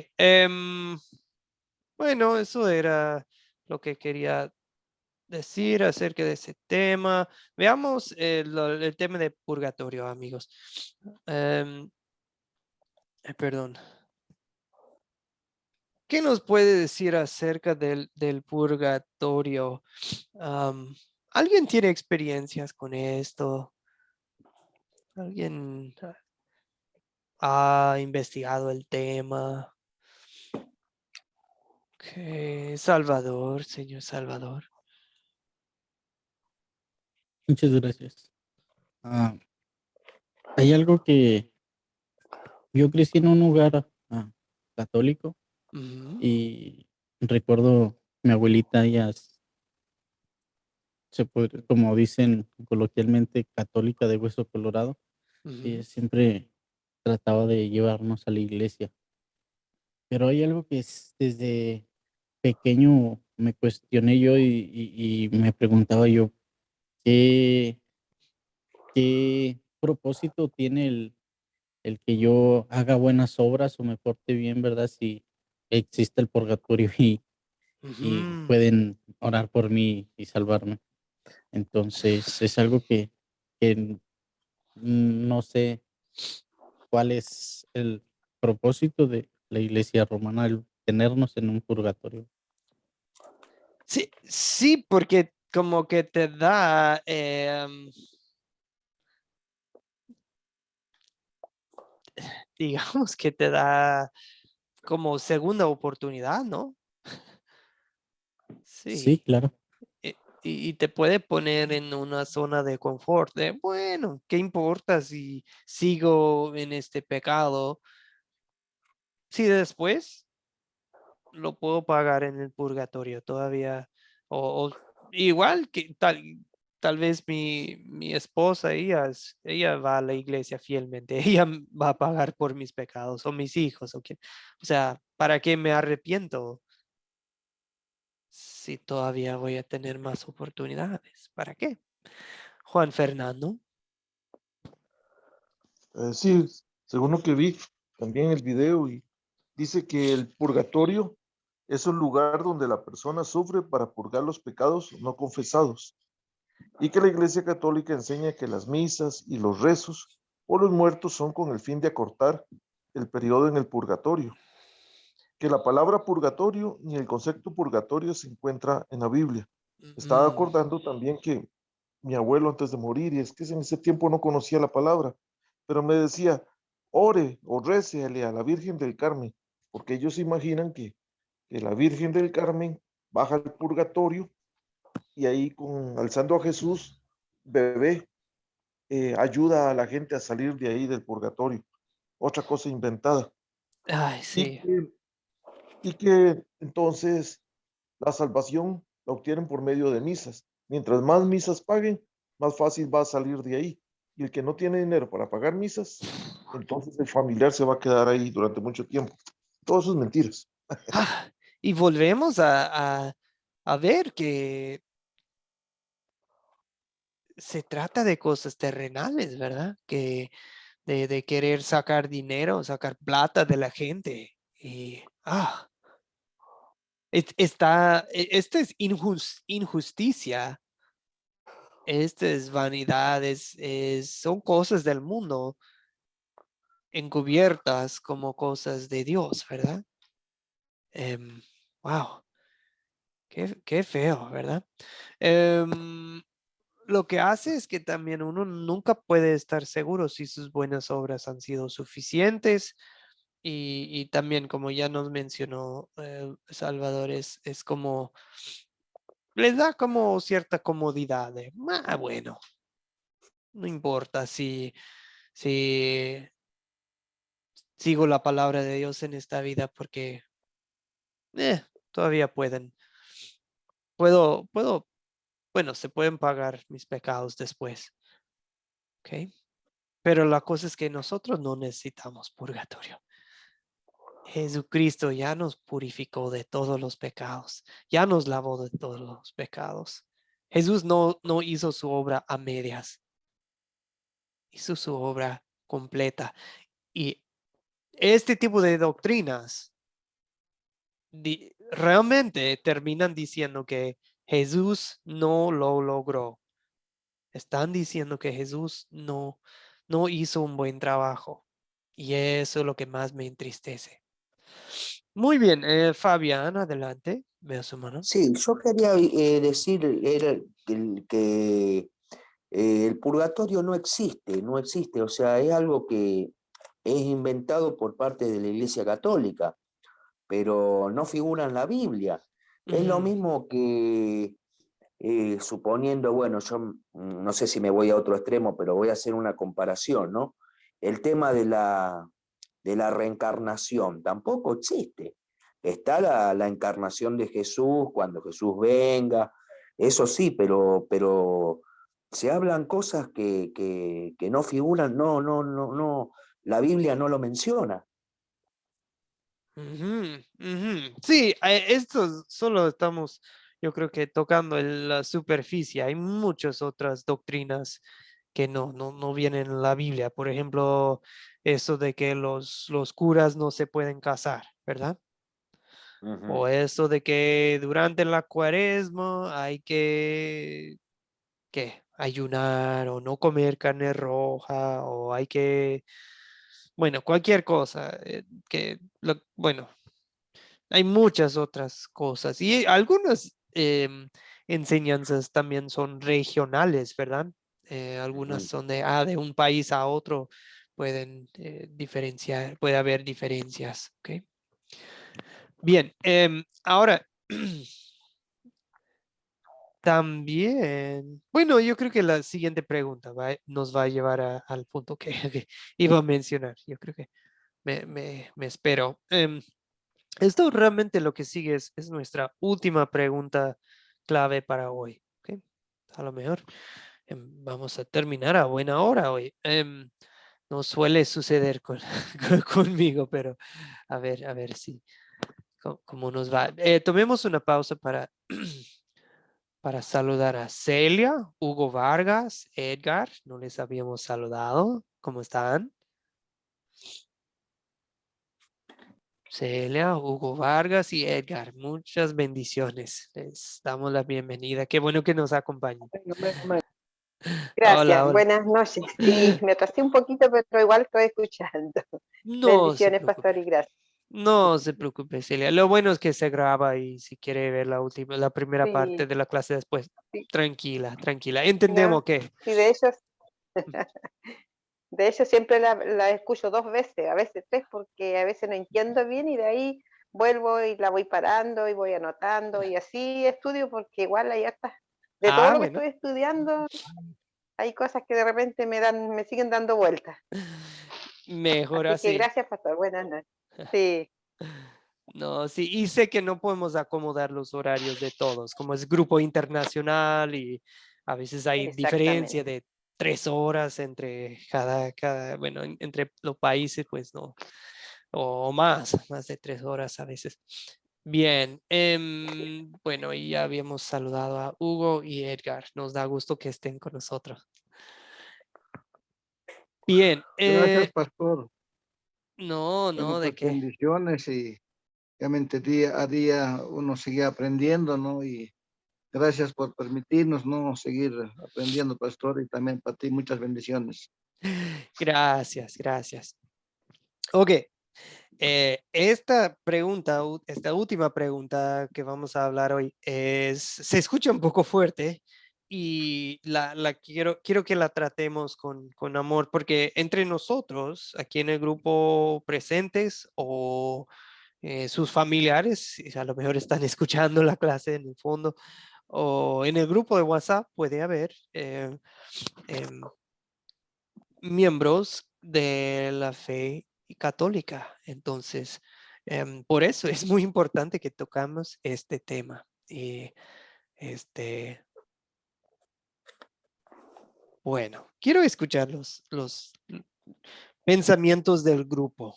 Speaker 1: bueno, eso era lo que quería decir acerca de ese tema. Veamos el tema de purgatorio, amigos. Perdón. ¿Qué nos puede decir acerca del purgatorio? ¿Alguien tiene experiencias con esto? ¿Alguien ha investigado el tema? Salvador, señor Salvador.
Speaker 5: Muchas gracias. Ah, hay algo que yo crecí en un lugar católico
Speaker 1: Ujú,
Speaker 5: y recuerdo mi abuelita, ella como dicen coloquialmente, católica de hueso colorado, y
Speaker 1: ujú,
Speaker 5: siempre trataba de llevarnos a la iglesia. Pero hay algo que desde pequeño me cuestioné yo y me preguntaba yo, ¿qué, qué propósito tiene el que yo haga buenas obras o me porte bien, ¿verdad? Si existe el purgatorio y
Speaker 1: ujú.
Speaker 5: pueden orar por mí y salvarme. Entonces es algo que no sé cuál es el propósito de la Iglesia romana, el tenernos en un purgatorio.
Speaker 1: Sí, sí, porque como que te da, digamos que te da como segunda oportunidad, ¿no?
Speaker 5: Sí,
Speaker 1: Sí.
Speaker 5: claro.
Speaker 1: Y te puede poner en una zona de confort, de, bueno, ¿qué importa si sigo en este pecado? Si después lo puedo pagar en el purgatorio todavía, o igual que tal vez mi esposa, ella va a la iglesia fielmente, ella va a pagar por mis pecados, o mis hijos, o sea, ¿para qué me arrepiento si todavía voy a tener más oportunidades? ¿Para qué? Juan Fernando.
Speaker 3: Sí, según lo que vi también en el video, y dice que el purgatorio es un lugar donde la persona sufre para purgar los pecados no confesados, y que la Iglesia Católica enseña que las misas y los rezos por los muertos son con el fin de acortar el periodo en el purgatorio, que la palabra purgatorio ni el concepto purgatorio se encuentra en la Biblia. Estaba
Speaker 1: Mm,
Speaker 3: acordando también que mi abuelo antes de morir, y es que en ese tiempo no conocía la palabra, pero me decía, ore o récele a la Virgen del Carmen, porque ellos imaginan que la Virgen del Carmen baja al purgatorio y ahí alzando a Jesús, bebé, ayuda a la gente a salir de ahí del purgatorio. Otra cosa inventada.
Speaker 1: Ay,
Speaker 3: Y
Speaker 1: sí.
Speaker 3: que, y que entonces la salvación la obtienen por medio de misas. Mientras más misas paguen, más fácil va a salir de ahí. Y el que no tiene dinero para pagar misas, entonces el familiar se va a quedar ahí durante mucho tiempo. Todo eso es mentiras.
Speaker 1: Y volvemos a ver que se trata de cosas terrenales, ¿verdad? Que de querer sacar dinero, sacar plata de la gente. Y, esta es injusticia, esta es vanidad, son cosas del mundo encubiertas como cosas de Dios, ¿verdad? Wow, qué feo, ¿verdad? Em, lo que hace es que también uno nunca puede estar seguro si sus buenas obras han sido suficientes y también como ya nos mencionó Salvador, es como, les da como cierta comodidad de, bueno, no importa si sigo la palabra de Dios en esta vida porque todavía puedo, bueno, se pueden pagar mis pecados después, ¿ok? Pero la cosa es que nosotros no necesitamos purgatorio. Jesucristo ya nos purificó de todos los pecados, ya nos lavó de todos los pecados. Jesús no hizo su obra a medias, hizo su obra completa. Y este tipo de doctrinas realmente terminan diciendo que Jesús no lo logró. Están diciendo que Jesús no hizo un buen trabajo. Y eso es lo que más me entristece. Muy bien, Fabián, adelante. Veo su mano.
Speaker 4: Sí, yo quería decir que el purgatorio no existe, no existe, o sea, es algo que es inventado por parte de la Iglesia Católica, pero no figura en la Biblia. Es lo
Speaker 1: Ujú.
Speaker 4: mismo que suponiendo, bueno, yo no sé si me voy a otro extremo, pero voy a hacer una comparación, ¿no? El tema de la reencarnación tampoco existe. Está la encarnación de Jesús, cuando Jesús venga, eso sí, pero se hablan cosas que no figuran, no, la Biblia no lo menciona.
Speaker 1: Ujú, ujú. Sí, esto solo estamos, yo creo que tocando la superficie. Hay muchas otras doctrinas que no vienen en la Biblia. Por ejemplo, eso de que los curas no se pueden casar, ¿verdad? O eso de que durante la cuaresma hay que ayunar o no comer carne roja o hay que, bueno, cualquier cosa bueno, hay muchas otras cosas y algunas enseñanzas también son regionales, ¿verdad? Algunas
Speaker 4: Ujú.
Speaker 1: son de un país a otro, pueden diferenciar, puede haber diferencias, ¿ok? Bien, ahora también, bueno, yo creo que la siguiente pregunta nos va a llevar al punto que, que iba a mencionar. Yo creo que me espero. Esto realmente lo que sigue es nuestra última pregunta clave para hoy. ¿Ok? A lo mejor vamos a terminar a buena hora hoy. No suele suceder conmigo, pero a ver si cómo nos va. Tomemos una pausa para saludar a Celia, Hugo Vargas, Edgar. No les habíamos saludado. ¿Cómo están? Celia, Hugo Vargas y Edgar, muchas bendiciones. Les damos la bienvenida. Qué bueno que nos acompañen. Hola,
Speaker 7: Gracias,
Speaker 1: hola.
Speaker 7: buenas noches. Sí, me atrasé un poquito, pero igual estoy escuchando.
Speaker 1: No se
Speaker 7: Bendiciones,
Speaker 1: preocupe.
Speaker 7: pastor, y gracias.
Speaker 1: No se preocupe, Celia. Lo bueno es que se graba y si quiere ver la primera parte
Speaker 7: Sí,
Speaker 1: de la clase después,
Speaker 7: sí,
Speaker 1: tranquila, tranquila.
Speaker 7: no,
Speaker 1: Entendemos que
Speaker 7: sí, de hecho siempre la escucho 2 veces, a veces 3, porque a veces no entiendo bien y de ahí vuelvo y la voy parando y voy anotando y así estudio porque igual hay hartas, de todo lo que
Speaker 1: bueno,
Speaker 7: estoy estudiando, hay cosas que de repente me siguen dando vueltas.
Speaker 1: mejor
Speaker 7: Así que
Speaker 1: así.
Speaker 7: gracias, pastor, buenas noches. Sí,
Speaker 1: No, sí, y sé que no podemos acomodar los horarios de todos, como es grupo internacional y a veces hay diferencia
Speaker 7: exactamente.
Speaker 1: de 3 horas entre bueno, entre los países, pues no, o más de 3 horas a veces. Bien, bueno, y ya habíamos saludado a Hugo y Edgar. Nos da gusto que estén con nosotros. Bien,
Speaker 8: Gracias, pastor. Bueno,
Speaker 1: no, ¿de
Speaker 8: pues
Speaker 1: qué?
Speaker 8: bendiciones y obviamente día a día uno sigue aprendiendo, ¿no? Y gracias por permitirnos, ¿no? Seguir aprendiendo, pastor, y también para ti muchas bendiciones.
Speaker 1: Gracias, gracias. Ok, esta pregunta, esta última pregunta que vamos a hablar hoy se escucha un poco fuerte y quiero que la tratemos con amor, porque entre nosotros, aquí en el grupo presentes o sus familiares, si a lo mejor están escuchando la clase en el fondo, o en el grupo de WhatsApp puede haber em, miembros de la fe católica. Entonces, por eso es muy importante que tocamos este tema. Y este, bueno, quiero escuchar los pensamientos del grupo.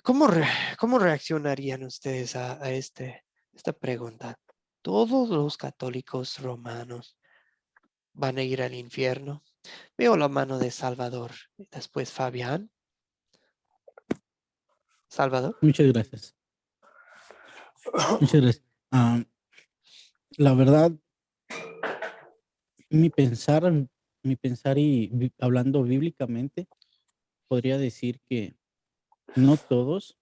Speaker 1: ¿Cómo, cómo reaccionarían ustedes a esta pregunta? ¿Todos los católicos romanos van a ir al infierno? Veo la mano de Salvador. Después Fabián. Salvador.
Speaker 5: Muchas gracias. Muchas gracias. Ah, la verdad, mi pensar, y hablando bíblicamente, podría decir que no todos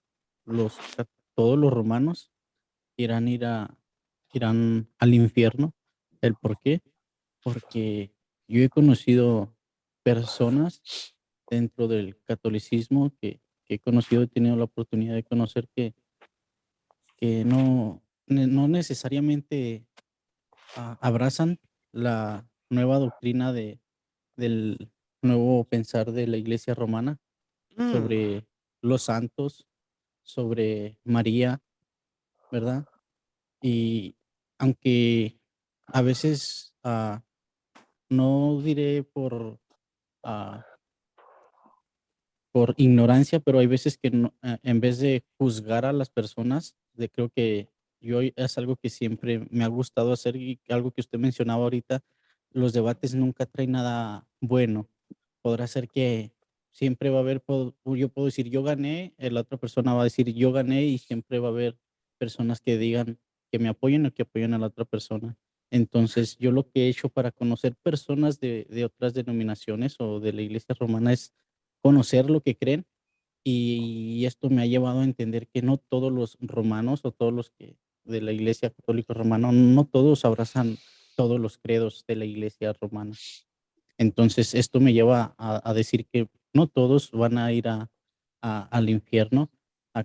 Speaker 5: todos los romanos irán, irán al infierno. ¿El por qué? Porque yo he conocido personas dentro del catolicismo que he conocido, he tenido la oportunidad de conocer que no necesariamente abrazan la nueva doctrina del nuevo pensar de la Iglesia romana
Speaker 1: Mm,
Speaker 5: sobre los santos, sobre María, ¿verdad? Y aunque a veces no diré ah, por ignorancia, pero hay veces que en vez de juzgar a las personas, creo que es algo que siempre me ha gustado hacer y algo que usted mencionaba ahorita, los debates nunca traen nada bueno. Podrá ser que siempre va a haber, yo puedo decir yo gané, la otra persona va a decir yo gané y siempre va a haber personas que digan que me apoyen o que apoyen a la otra persona. Entonces, yo lo que he hecho para conocer personas de otras denominaciones o de la iglesia romana es conocer lo que creen y esto me ha llevado a entender que no todos los romanos o todos los que de la iglesia católica romana, no todos abrazan todos los credos de la iglesia romana. Entonces, esto me lleva a decir que no todos van a ir al infierno.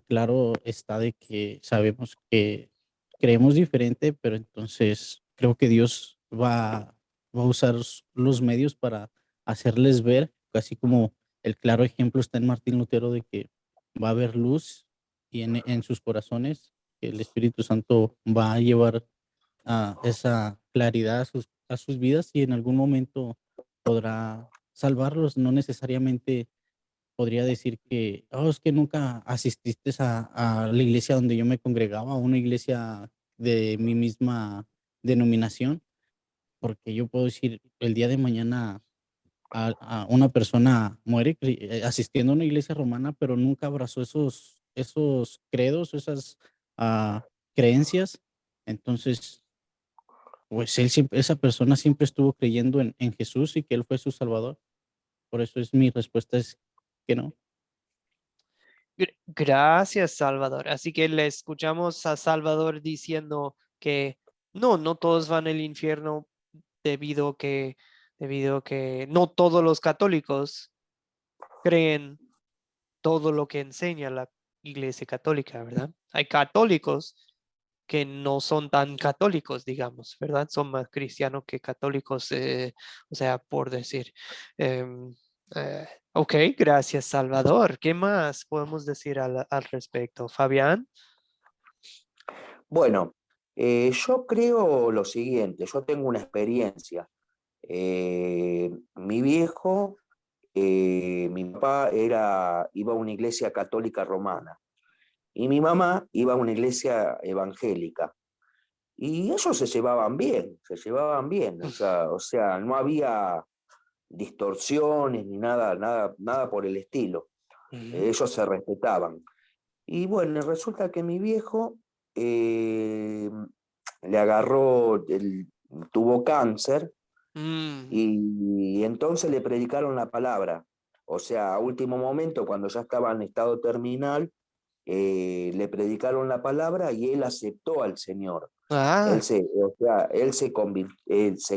Speaker 5: Claro está de que sabemos que creemos diferente, pero entonces creo que Dios va a usar los medios para hacerles ver, así como el claro ejemplo está en Martín Lutero de que va a haber luz y en sus corazones, que el Espíritu Santo va a llevar esa claridad a sus vidas y en algún momento podrá salvarlos. No necesariamente podría decir que, oh, es que nunca asististe a la iglesia donde yo me congregaba, a una iglesia de mi misma denominación, porque yo puedo decir, el día de mañana a una persona muere asistiendo a una iglesia romana, pero nunca abrazó esos credos, esas creencias. Entonces, pues esa persona siempre estuvo creyendo en Jesús y que Él fue su Salvador. Por eso es mi respuesta es que no.
Speaker 1: Gracias, Salvador. Así que le escuchamos a Salvador diciendo que no todos van al infierno debido que, debido que no todos los católicos creen todo lo que enseña la Iglesia Católica, ¿verdad? Hay católicos que no son tan católicos, digamos, ¿verdad? Son más cristianos que católicos, o sea, por decir. Em, ok, gracias, Salvador. ¿Qué más podemos decir al respecto? Fabián.
Speaker 4: Bueno, yo creo lo siguiente, yo tengo una experiencia. Mi viejo, mi papá iba a una iglesia católica romana y mi mamá iba a una iglesia evangélica. Y ellos se llevaban bien, o sea, no había distorsiones ni nada por el estilo.
Speaker 1: Ujú.
Speaker 4: Ellos se respetaban. Y bueno, resulta que mi viejo le tuvo cáncer
Speaker 1: Mm,
Speaker 4: y entonces le predicaron la palabra. O sea, a último momento, cuando ya estaba en estado terminal, le predicaron la palabra y él aceptó al Señor.
Speaker 1: ah,
Speaker 4: Él se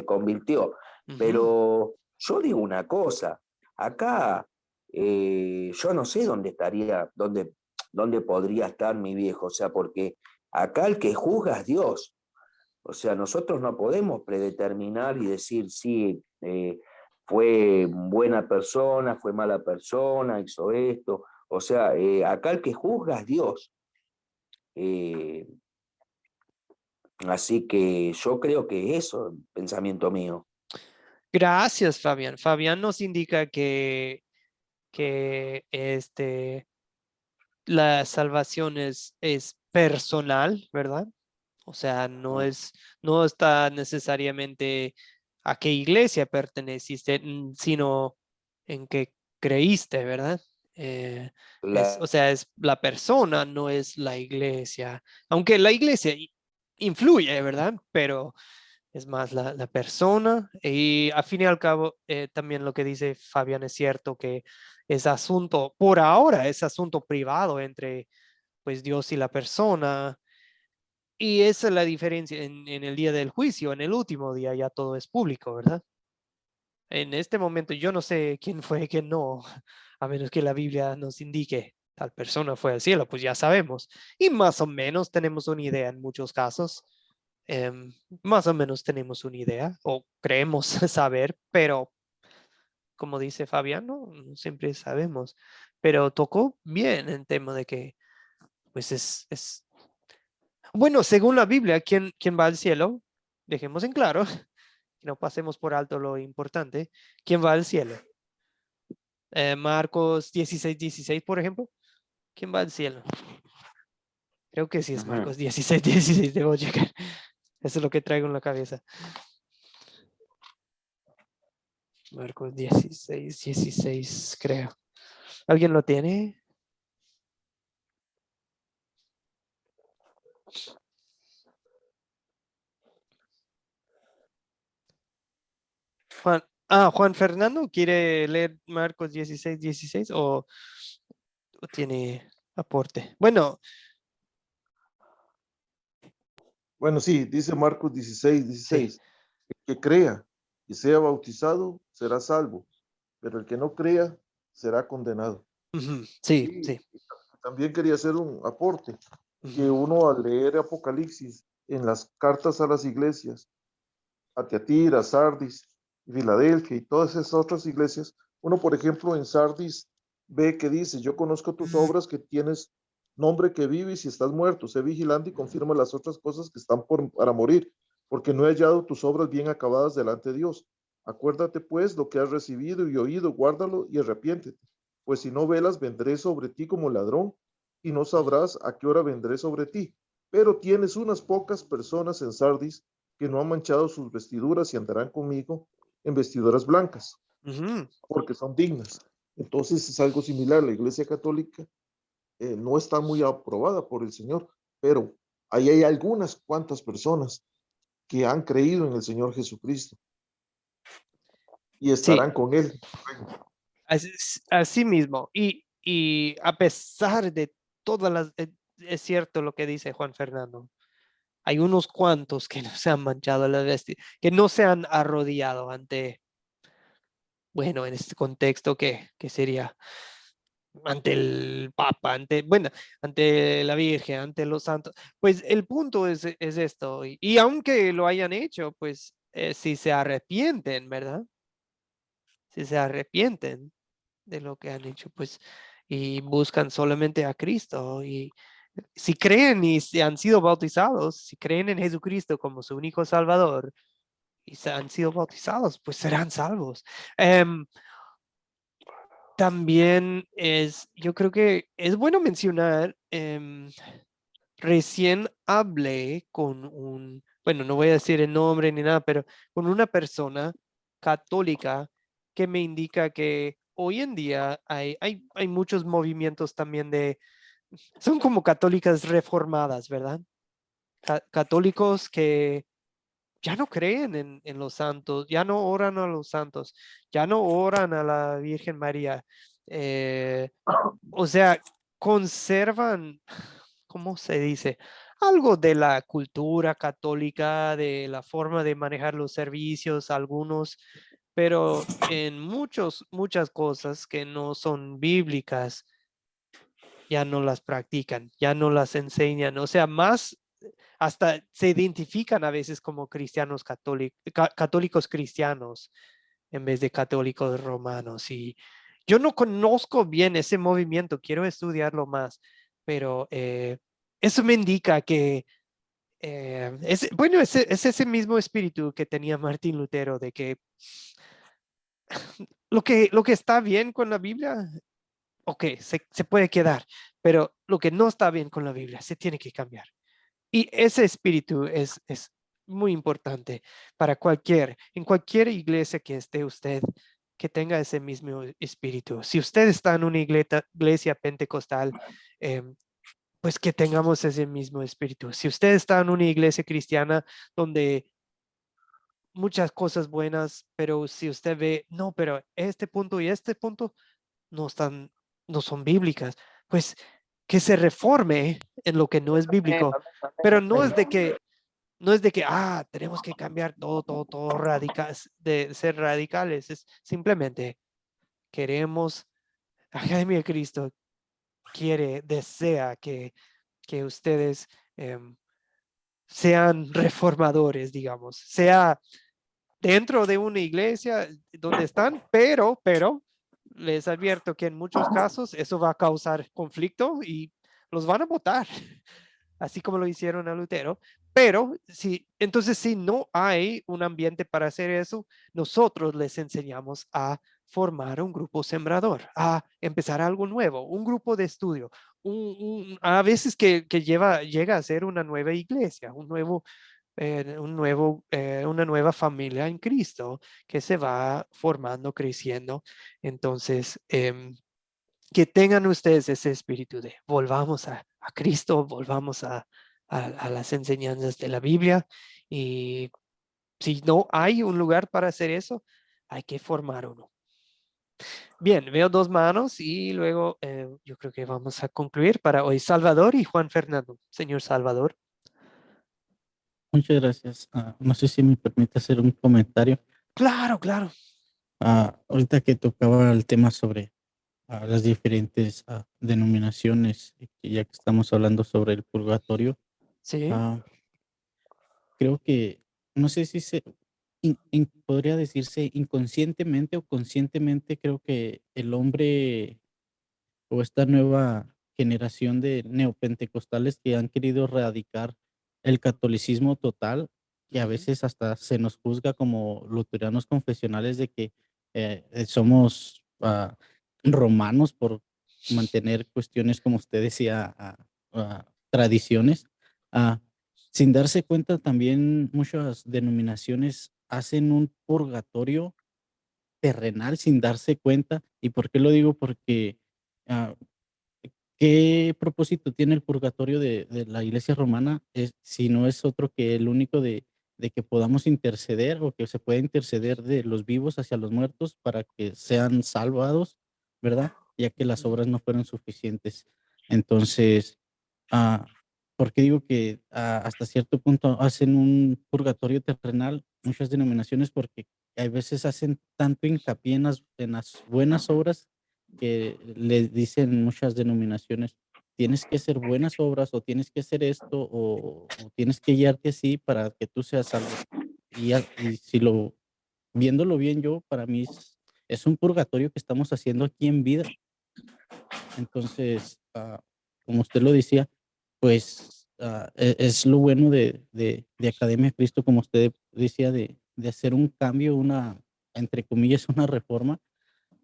Speaker 4: convirtió.
Speaker 1: ujú.
Speaker 4: Pero yo digo una cosa, acá yo no sé dónde podría estar mi viejo, o sea, porque acá el que juzga es Dios. O sea, nosotros no podemos predeterminar y decir si fue buena persona, fue mala persona, hizo esto. O sea, acá el que juzga es Dios. Eh, Así que yo creo que eso es el pensamiento mío.
Speaker 1: Gracias, Fabián. Fabián nos indica que la salvación es personal, ¿verdad? O sea, no está necesariamente a qué iglesia perteneciste, sino en qué creíste, ¿verdad? O
Speaker 4: La,
Speaker 1: sea, es la persona, no es la iglesia. Aunque la iglesia influye, ¿verdad? Pero es más la persona, y al fin y al cabo también lo que dice Fabián es cierto, que es asunto, por ahora es asunto privado entre pues Dios y la persona, y esa es la diferencia en el día del juicio. En el último día ya todo es público, ¿verdad? En este momento yo no sé quién fue, quién no, a menos que la Biblia nos indique tal persona fue al cielo, pues ya sabemos. Y más o menos tenemos una idea en muchos casos. Más o menos tenemos una idea o creemos saber, pero como dice Fabián, no siempre sabemos. Pero tocó bien el tema de que, pues bueno, según la Biblia, ¿quién va al cielo? Dejemos en claro, que no pasemos por alto lo importante. ¿Quién va al cielo? Marcos 16:16, por ejemplo. ¿Quién va al cielo? Creo que sí es Marcos 16:16, debo checar. Eso es lo que traigo en la cabeza. Marcos 16:16, creo. ¿Alguien lo tiene? Juan Fernando, ¿quiere leer Marcos 16:16 o tiene aporte? Bueno,
Speaker 3: Bueno, sí, dice Marcos 16,
Speaker 1: sí.
Speaker 3: 16. El que crea y sea bautizado será salvo, pero el que no crea será condenado.
Speaker 1: Sí,
Speaker 3: Y
Speaker 1: sí.
Speaker 3: también quería hacer un aporte, que
Speaker 1: Ujú.
Speaker 3: uno al leer Apocalipsis en las cartas a las iglesias, a Tiatira, Sardis, Filadelfia y todas esas otras iglesias, uno, por ejemplo, en Sardis ve que dice, yo conozco tus obras, que tienes nombre, que vives y estás muerto, sé vigilante y confirma las otras cosas que están para morir, porque no he hallado tus obras bien acabadas delante de Dios. Acuérdate pues lo que has recibido y oído, guárdalo y arrepiéntete, pues si no velas, vendré sobre ti como ladrón y no sabrás a qué hora vendré sobre ti. Pero tienes unas pocas personas en Sardis que no han manchado sus vestiduras y andarán conmigo en vestiduras blancas,
Speaker 1: Ujú.
Speaker 3: porque son dignas. Entonces es algo similar. La Iglesia Católica no está muy aprobada por el Señor, pero ahí hay algunas cuantas personas que han creído en el Señor Jesucristo y
Speaker 1: Sí,
Speaker 3: estarán con Él.
Speaker 1: así mismo. Y a pesar de todas las, es cierto lo que dice Juan Fernando. Hay unos cuantos que no se han manchado la vestidura, que no se han arrodillado ante, bueno, en este contexto, que sería ante el Papa, bueno, ante la Virgen, ante los santos. Pues el punto es esto. Y aunque lo hayan hecho, pues si se arrepienten, ¿verdad? Si se arrepienten de lo que han hecho, pues, y buscan solamente a Cristo, y si creen y se han sido bautizados, si creen en Jesucristo como su único Salvador y se han sido bautizados, pues serán salvos. También yo creo que es bueno mencionar, recién hablé con bueno, no voy a decir el nombre ni nada, pero con una persona católica que me indica que hoy en día hay muchos movimientos también son como católicas reformadas, ¿verdad? Católicos que ya no creen en los santos, ya no oran a los santos, ya no oran a la Virgen María. O sea, conservan, ¿cómo se dice? Algo de la cultura católica, de la forma de manejar los servicios, algunos, pero en muchas cosas que no son bíblicas, ya no las practican, ya no las enseñan. O sea, más hasta se identifican a veces como cristianos católicos cristianos en vez de católicos romanos. Y yo no conozco bien ese movimiento, quiero estudiarlo más, pero eso me indica que bueno, es ese mismo espíritu que tenía Martín Lutero, de que lo que está bien con la Biblia, ok, se puede quedar, pero lo que no está bien con la Biblia se tiene que cambiar. Y ese espíritu es muy importante para en cualquier iglesia que esté usted, que tenga ese mismo espíritu. Si usted está en una iglesia pentecostal, pues que tengamos ese mismo espíritu. Si usted está en una iglesia cristiana donde muchas cosas buenas, pero si usted ve, no, pero este punto y este punto no están, no son bíblicas, pues que se reforme en lo que no es bíblico, pero no es de que, tenemos que cambiar todo radical, de ser radicales, es simplemente queremos, Academia de Cristo desea que ustedes sean reformadores, digamos, sea dentro de una iglesia donde están, pero les advierto que en muchos casos eso va a causar conflicto y los van a votar, así como lo hicieron a Lutero. Pero entonces si no hay un ambiente para hacer eso, nosotros les enseñamos a formar un grupo sembrador, a empezar algo nuevo, un grupo de estudio, a veces que llega a ser una nueva iglesia, una nueva familia en Cristo que se va formando, creciendo. Entonces, que tengan ustedes ese espíritu de volvamos a Cristo, volvamos a las enseñanzas de la Biblia. Y si no hay un lugar para hacer eso, hay que formar uno. Bien, veo 2 manos y luego yo creo que vamos a concluir para hoy. Salvador y Juan Fernando. Señor Salvador.
Speaker 5: Muchas gracias. No sé si me permite hacer un comentario.
Speaker 1: Claro, claro.
Speaker 5: Ahorita que tocaba el tema sobre las diferentes denominaciones, y ya que estamos hablando sobre el purgatorio,
Speaker 1: Sí.
Speaker 5: creo que, no sé si podría decirse inconscientemente o conscientemente, creo que el hombre o esta nueva generación de neopentecostales que han querido erradicar el catolicismo total, que a veces hasta se nos juzga como luteranos confesionales de que somos romanos por mantener cuestiones, como usted decía, tradiciones. Sin darse cuenta, también muchas denominaciones hacen un purgatorio terrenal sin darse cuenta. ¿Y por qué lo digo? Porque ah, ¿qué propósito tiene el purgatorio de la Iglesia romana? Si no es otro que el único de que podamos interceder o que se pueda interceder de los vivos hacia los muertos para que sean salvados, ¿verdad? Ya que las obras no fueron suficientes. Entonces, ¿por qué digo que hasta cierto punto hacen un purgatorio terrenal muchas denominaciones? Porque a veces hacen tanto hincapié en las buenas obras que le dicen muchas denominaciones, tienes que hacer buenas obras o tienes que hacer esto o tienes que guiarte así para que tú seas salvo. Y si viéndolo bien yo, para mí es un purgatorio que estamos haciendo aquí en vida. Entonces, como usted lo decía, pues es lo bueno de Academia de Cristo, como usted decía, de hacer un cambio, entre comillas, una reforma,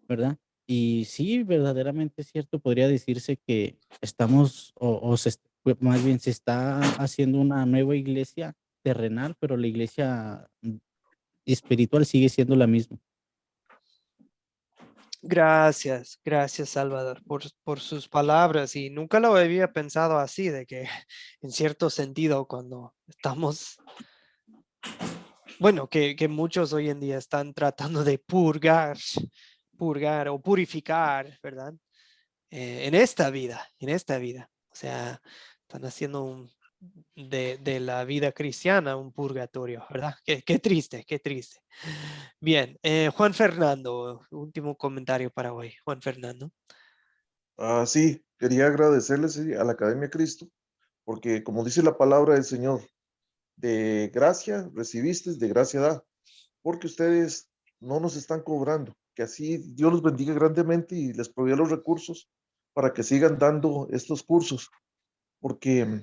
Speaker 5: ¿verdad? Y sí, verdaderamente es cierto, podría decirse que estamos, más bien se está haciendo una nueva iglesia terrenal, pero la iglesia espiritual sigue siendo la misma.
Speaker 1: Gracias, Salvador, por sus palabras. Y nunca lo había pensado así, de que en cierto sentido, cuando estamos, bueno, que muchos hoy en día están tratando de purgar o purificar, ¿verdad? En esta vida. O sea, están haciendo de la vida cristiana un purgatorio, ¿verdad? Qué triste, qué triste. Bien, Juan Fernando, último comentario para hoy. Juan Fernando.
Speaker 3: Sí, quería agradecerles a la Academia Cristo, porque como dice la palabra del Señor, de gracia recibiste, de gracia da, porque ustedes no nos están cobrando, que así Dios los bendiga grandemente y les provea los recursos para que sigan dando estos cursos, porque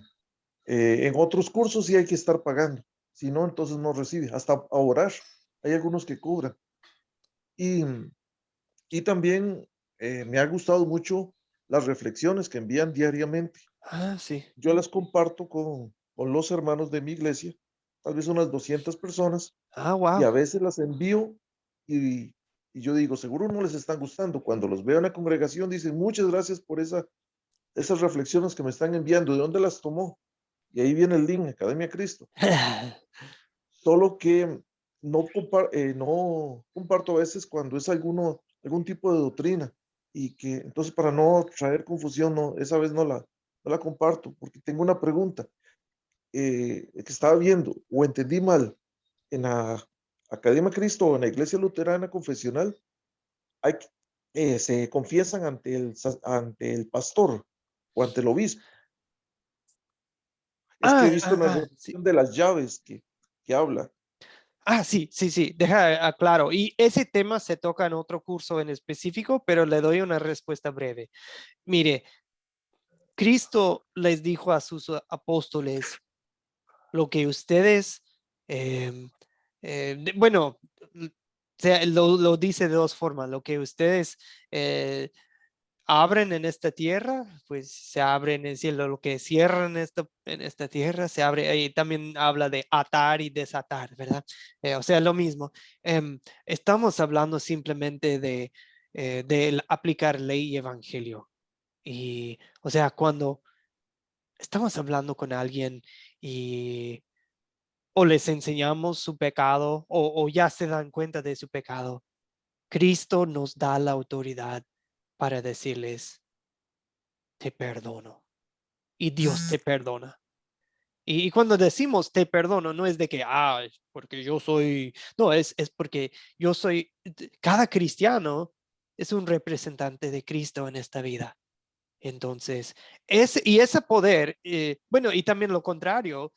Speaker 3: en otros cursos sí hay que estar pagando, si no, entonces no recibe, hasta a orar, hay algunos que cobran. Y también me ha gustado mucho las reflexiones que envían diariamente.
Speaker 1: Sí.
Speaker 3: Yo las comparto con los hermanos de mi iglesia, tal vez unas 200 personas,
Speaker 1: Wow.
Speaker 3: y a veces las envío y yo digo, seguro no les están gustando. Cuando los veo en la congregación, dicen, muchas gracias por esa esas reflexiones que me están enviando, ¿de dónde las tomó? Y ahí viene el link, Academia Cristo. Solo que no comparto a veces cuando es algún tipo de doctrina, y que entonces, para no traer confusión, no, esa vez no la comparto, porque tengo una pregunta que estaba viendo o entendí mal. En la Academia Cristo o en la Iglesia Luterana Confesional se confiesan ante el pastor o ante el obispo. Es que he visto una
Speaker 1: Sí.
Speaker 3: reflexión de las llaves que habla.
Speaker 1: Sí, sí, sí, deja claro. Y ese tema se toca en otro curso en específico, pero le doy una respuesta breve. Mire, Cristo les dijo a sus apóstoles lo que ustedes, em, bueno, lo dice de dos formas, lo que ustedes abren en esta tierra, pues se abre en el cielo. Lo que cierran en esta tierra, se abre. Ahí también habla de atar y desatar, ¿verdad? O sea, lo mismo. Estamos hablando simplemente de aplicar ley y evangelio. Y, o sea, cuando estamos hablando con alguien y o les enseñamos su pecado o ya se dan cuenta de su pecado, Cristo nos da la autoridad para decirles, te perdono, y Dios te perdona. Y cuando decimos te perdono, no es de que, es porque yo soy, no, es porque yo soy, cada cristiano es un representante de Cristo en esta vida. Entonces, ese poder, bueno, y también lo contrario,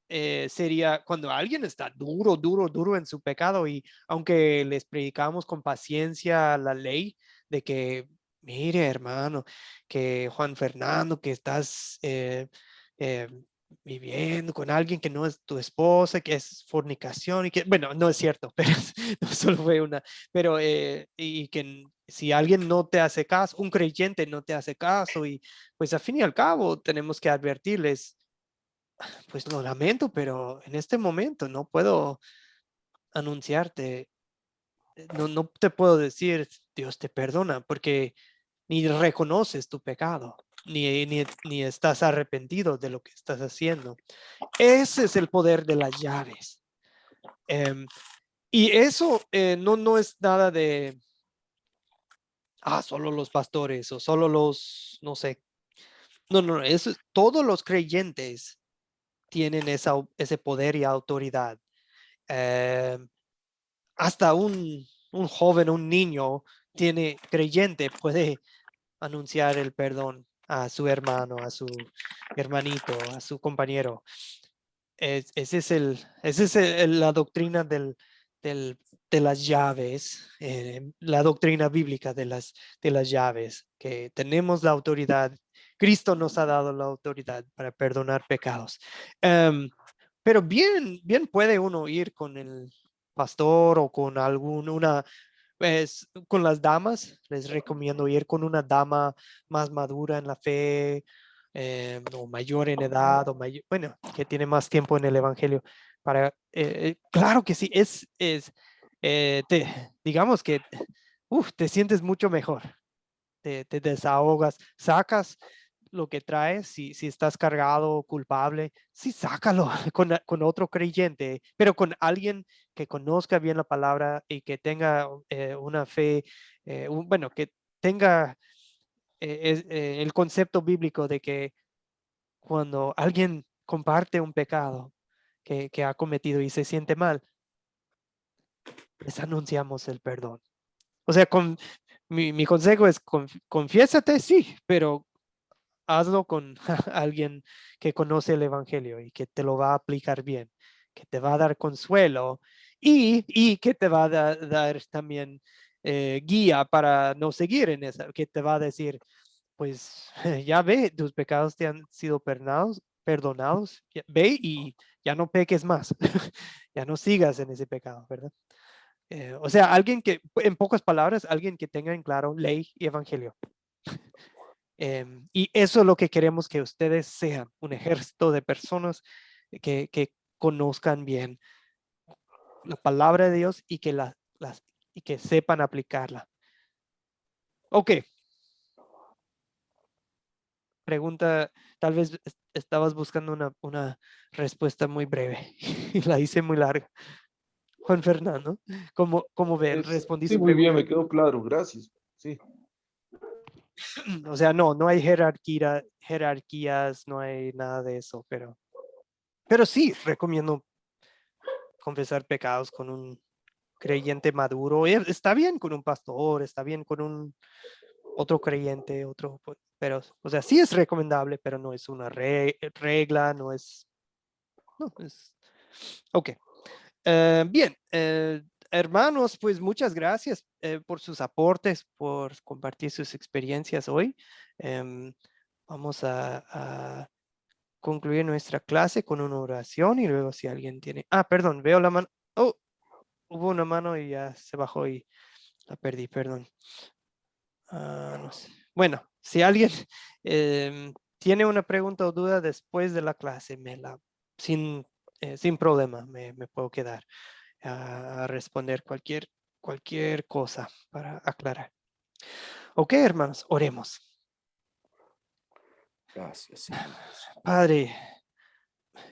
Speaker 1: sería cuando alguien está duro en su pecado, y aunque les predicamos con paciencia la ley de que, mire hermano, que Juan Fernando, que estás eh, viviendo con alguien que no es tu esposa, que es fornicación, y que, bueno, no es cierto, pero no solo fue una, pero y que si alguien no te hace caso, un creyente no te hace caso, y pues al fin y al cabo tenemos que advertirles, pues lo lamento, pero en este momento no puedo anunciarte, no te puedo decir Dios te perdona, porque ni reconoces tu pecado, ni estás arrepentido de lo que estás haciendo. Ese es el poder de las llaves. Y eso no es nada de, solo los pastores o solo los, no sé. No, todos los creyentes tienen ese poder y autoridad. Eh, Hasta un joven, un niño creyente puede anunciar el perdón a su hermano, a su hermanito, a su compañero. Esa es la doctrina de las llaves, la doctrina bíblica de las llaves, que tenemos la autoridad. Cristo nos ha dado la autoridad para perdonar pecados. Pero bien puede uno ir con el pastor o con pues con las damas. Les recomiendo ir con una dama más madura en la fe, o mayor en edad, o bueno, que tiene más tiempo en el evangelio. Claro que sí, digamos que te sientes mucho mejor, te desahogas, sacas lo que traes. Si estás cargado o culpable, sí, sácalo con otro creyente, pero con alguien que conozca bien la palabra y que tenga una fe, bueno, que tenga el concepto bíblico de que cuando alguien comparte un pecado que ha cometido y se siente mal, les anunciamos el perdón. O sea, mi consejo es confiésate, sí, pero hazlo con alguien que conoce el evangelio y que te lo va a aplicar bien, que te va a dar consuelo, y que te va a dar también guía para no seguir en esa, que te va a decir, pues ya ve, tus pecados te han sido perdonados, ve y ya no peques más, ya no sigas en ese pecado, ¿verdad? O sea, alguien que, en pocas palabras, alguien que tenga en claro ley y evangelio. Y eso es lo que queremos que ustedes sean, un ejército de personas que conozcan bien la palabra de Dios y y que sepan aplicarla. Ok. pregunta, tal vez estabas buscando una respuesta muy breve y la hice muy larga. Juan Fernando, ¿cómo ven? Respondí
Speaker 3: Sí,
Speaker 1: su
Speaker 3: muy bien,
Speaker 1: pregunta.
Speaker 3: me quedó claro, gracias. Sí,
Speaker 1: O sea, no hay jerarquías, no hay nada de eso, pero sí, recomiendo confesar pecados con un creyente maduro. Está bien con un pastor, está bien con un otro creyente, pero, o sea, sí es recomendable, pero no es una regla, no es, ok. Bien, hermanos, pues muchas gracias por sus aportes, por compartir sus experiencias hoy. Vamos a concluir nuestra clase con una oración y luego si alguien tiene... perdón, veo la mano. Oh, hubo una mano y ya se bajó y la perdí, perdón. No sé. Bueno, si alguien tiene una pregunta o duda después de la clase, sin problema, me puedo quedar a responder cualquier cosa para aclarar. Ok, hermanos, oremos.
Speaker 4: Gracias, Señor.
Speaker 1: Padre,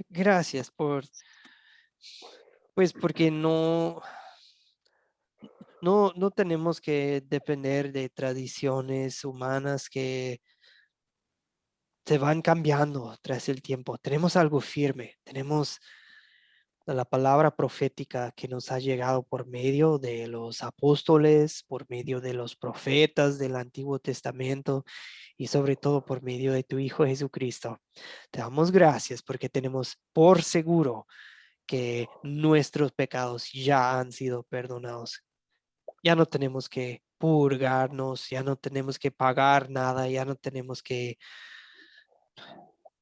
Speaker 1: gracias porque no tenemos que depender de tradiciones humanas que se van cambiando tras el tiempo. Tenemos algo firme, tenemos la palabra profética que nos ha llegado por medio de los apóstoles, por medio de los profetas del Antiguo Testamento y sobre todo por medio de tu Hijo Jesucristo. Te damos gracias porque tenemos por seguro que nuestros pecados ya han sido perdonados. Ya no tenemos que purgarnos, ya no tenemos que pagar nada, ya no tenemos que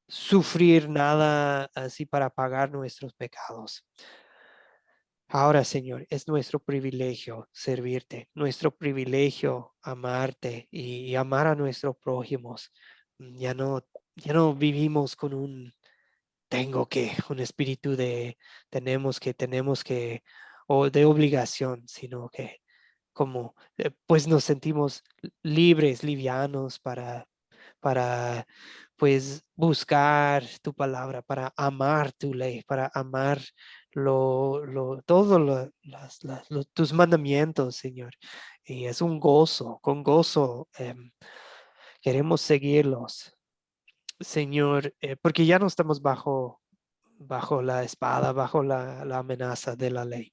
Speaker 1: sufrir nada así para pagar nuestros pecados. Ahora, Señor, es nuestro privilegio servirte, nuestro privilegio amarte y amar a nuestros prójimos. Ya no vivimos con un espíritu de tenemos que, o de obligación, sino que pues nos sentimos libres, livianos para pues buscar tu palabra, para amar tu ley, para amar tus mandamientos, Señor. Y es un gozo, con gozo queremos seguirlos, Señor, porque ya no estamos bajo la espada, bajo la amenaza de la ley.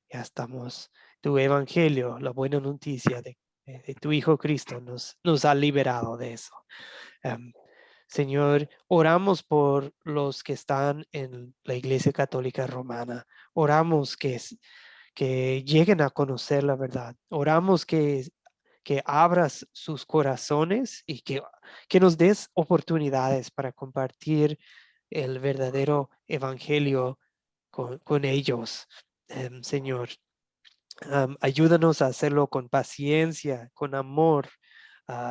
Speaker 1: Ya estamos, tu evangelio, la buena noticia de tu Hijo Cristo nos ha liberado de eso. Señor, oramos por los que están en la Iglesia Católica Romana. Oramos que lleguen a conocer la verdad. Oramos que abras sus corazones y que nos des oportunidades para compartir el verdadero evangelio con ellos. Señor, ayúdanos a hacerlo con paciencia, con amor,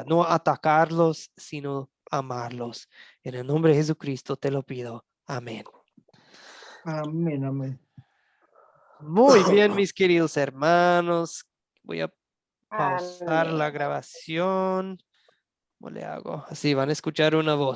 Speaker 1: no atacarlos, sino amarlos. En el nombre de Jesucristo te lo pido. Amén.
Speaker 8: Amén, amén.
Speaker 1: Muy bien, mis queridos hermanos. Voy a pausar
Speaker 7: Amén.
Speaker 1: la grabación. ¿Cómo le hago? Así van a escuchar una voz.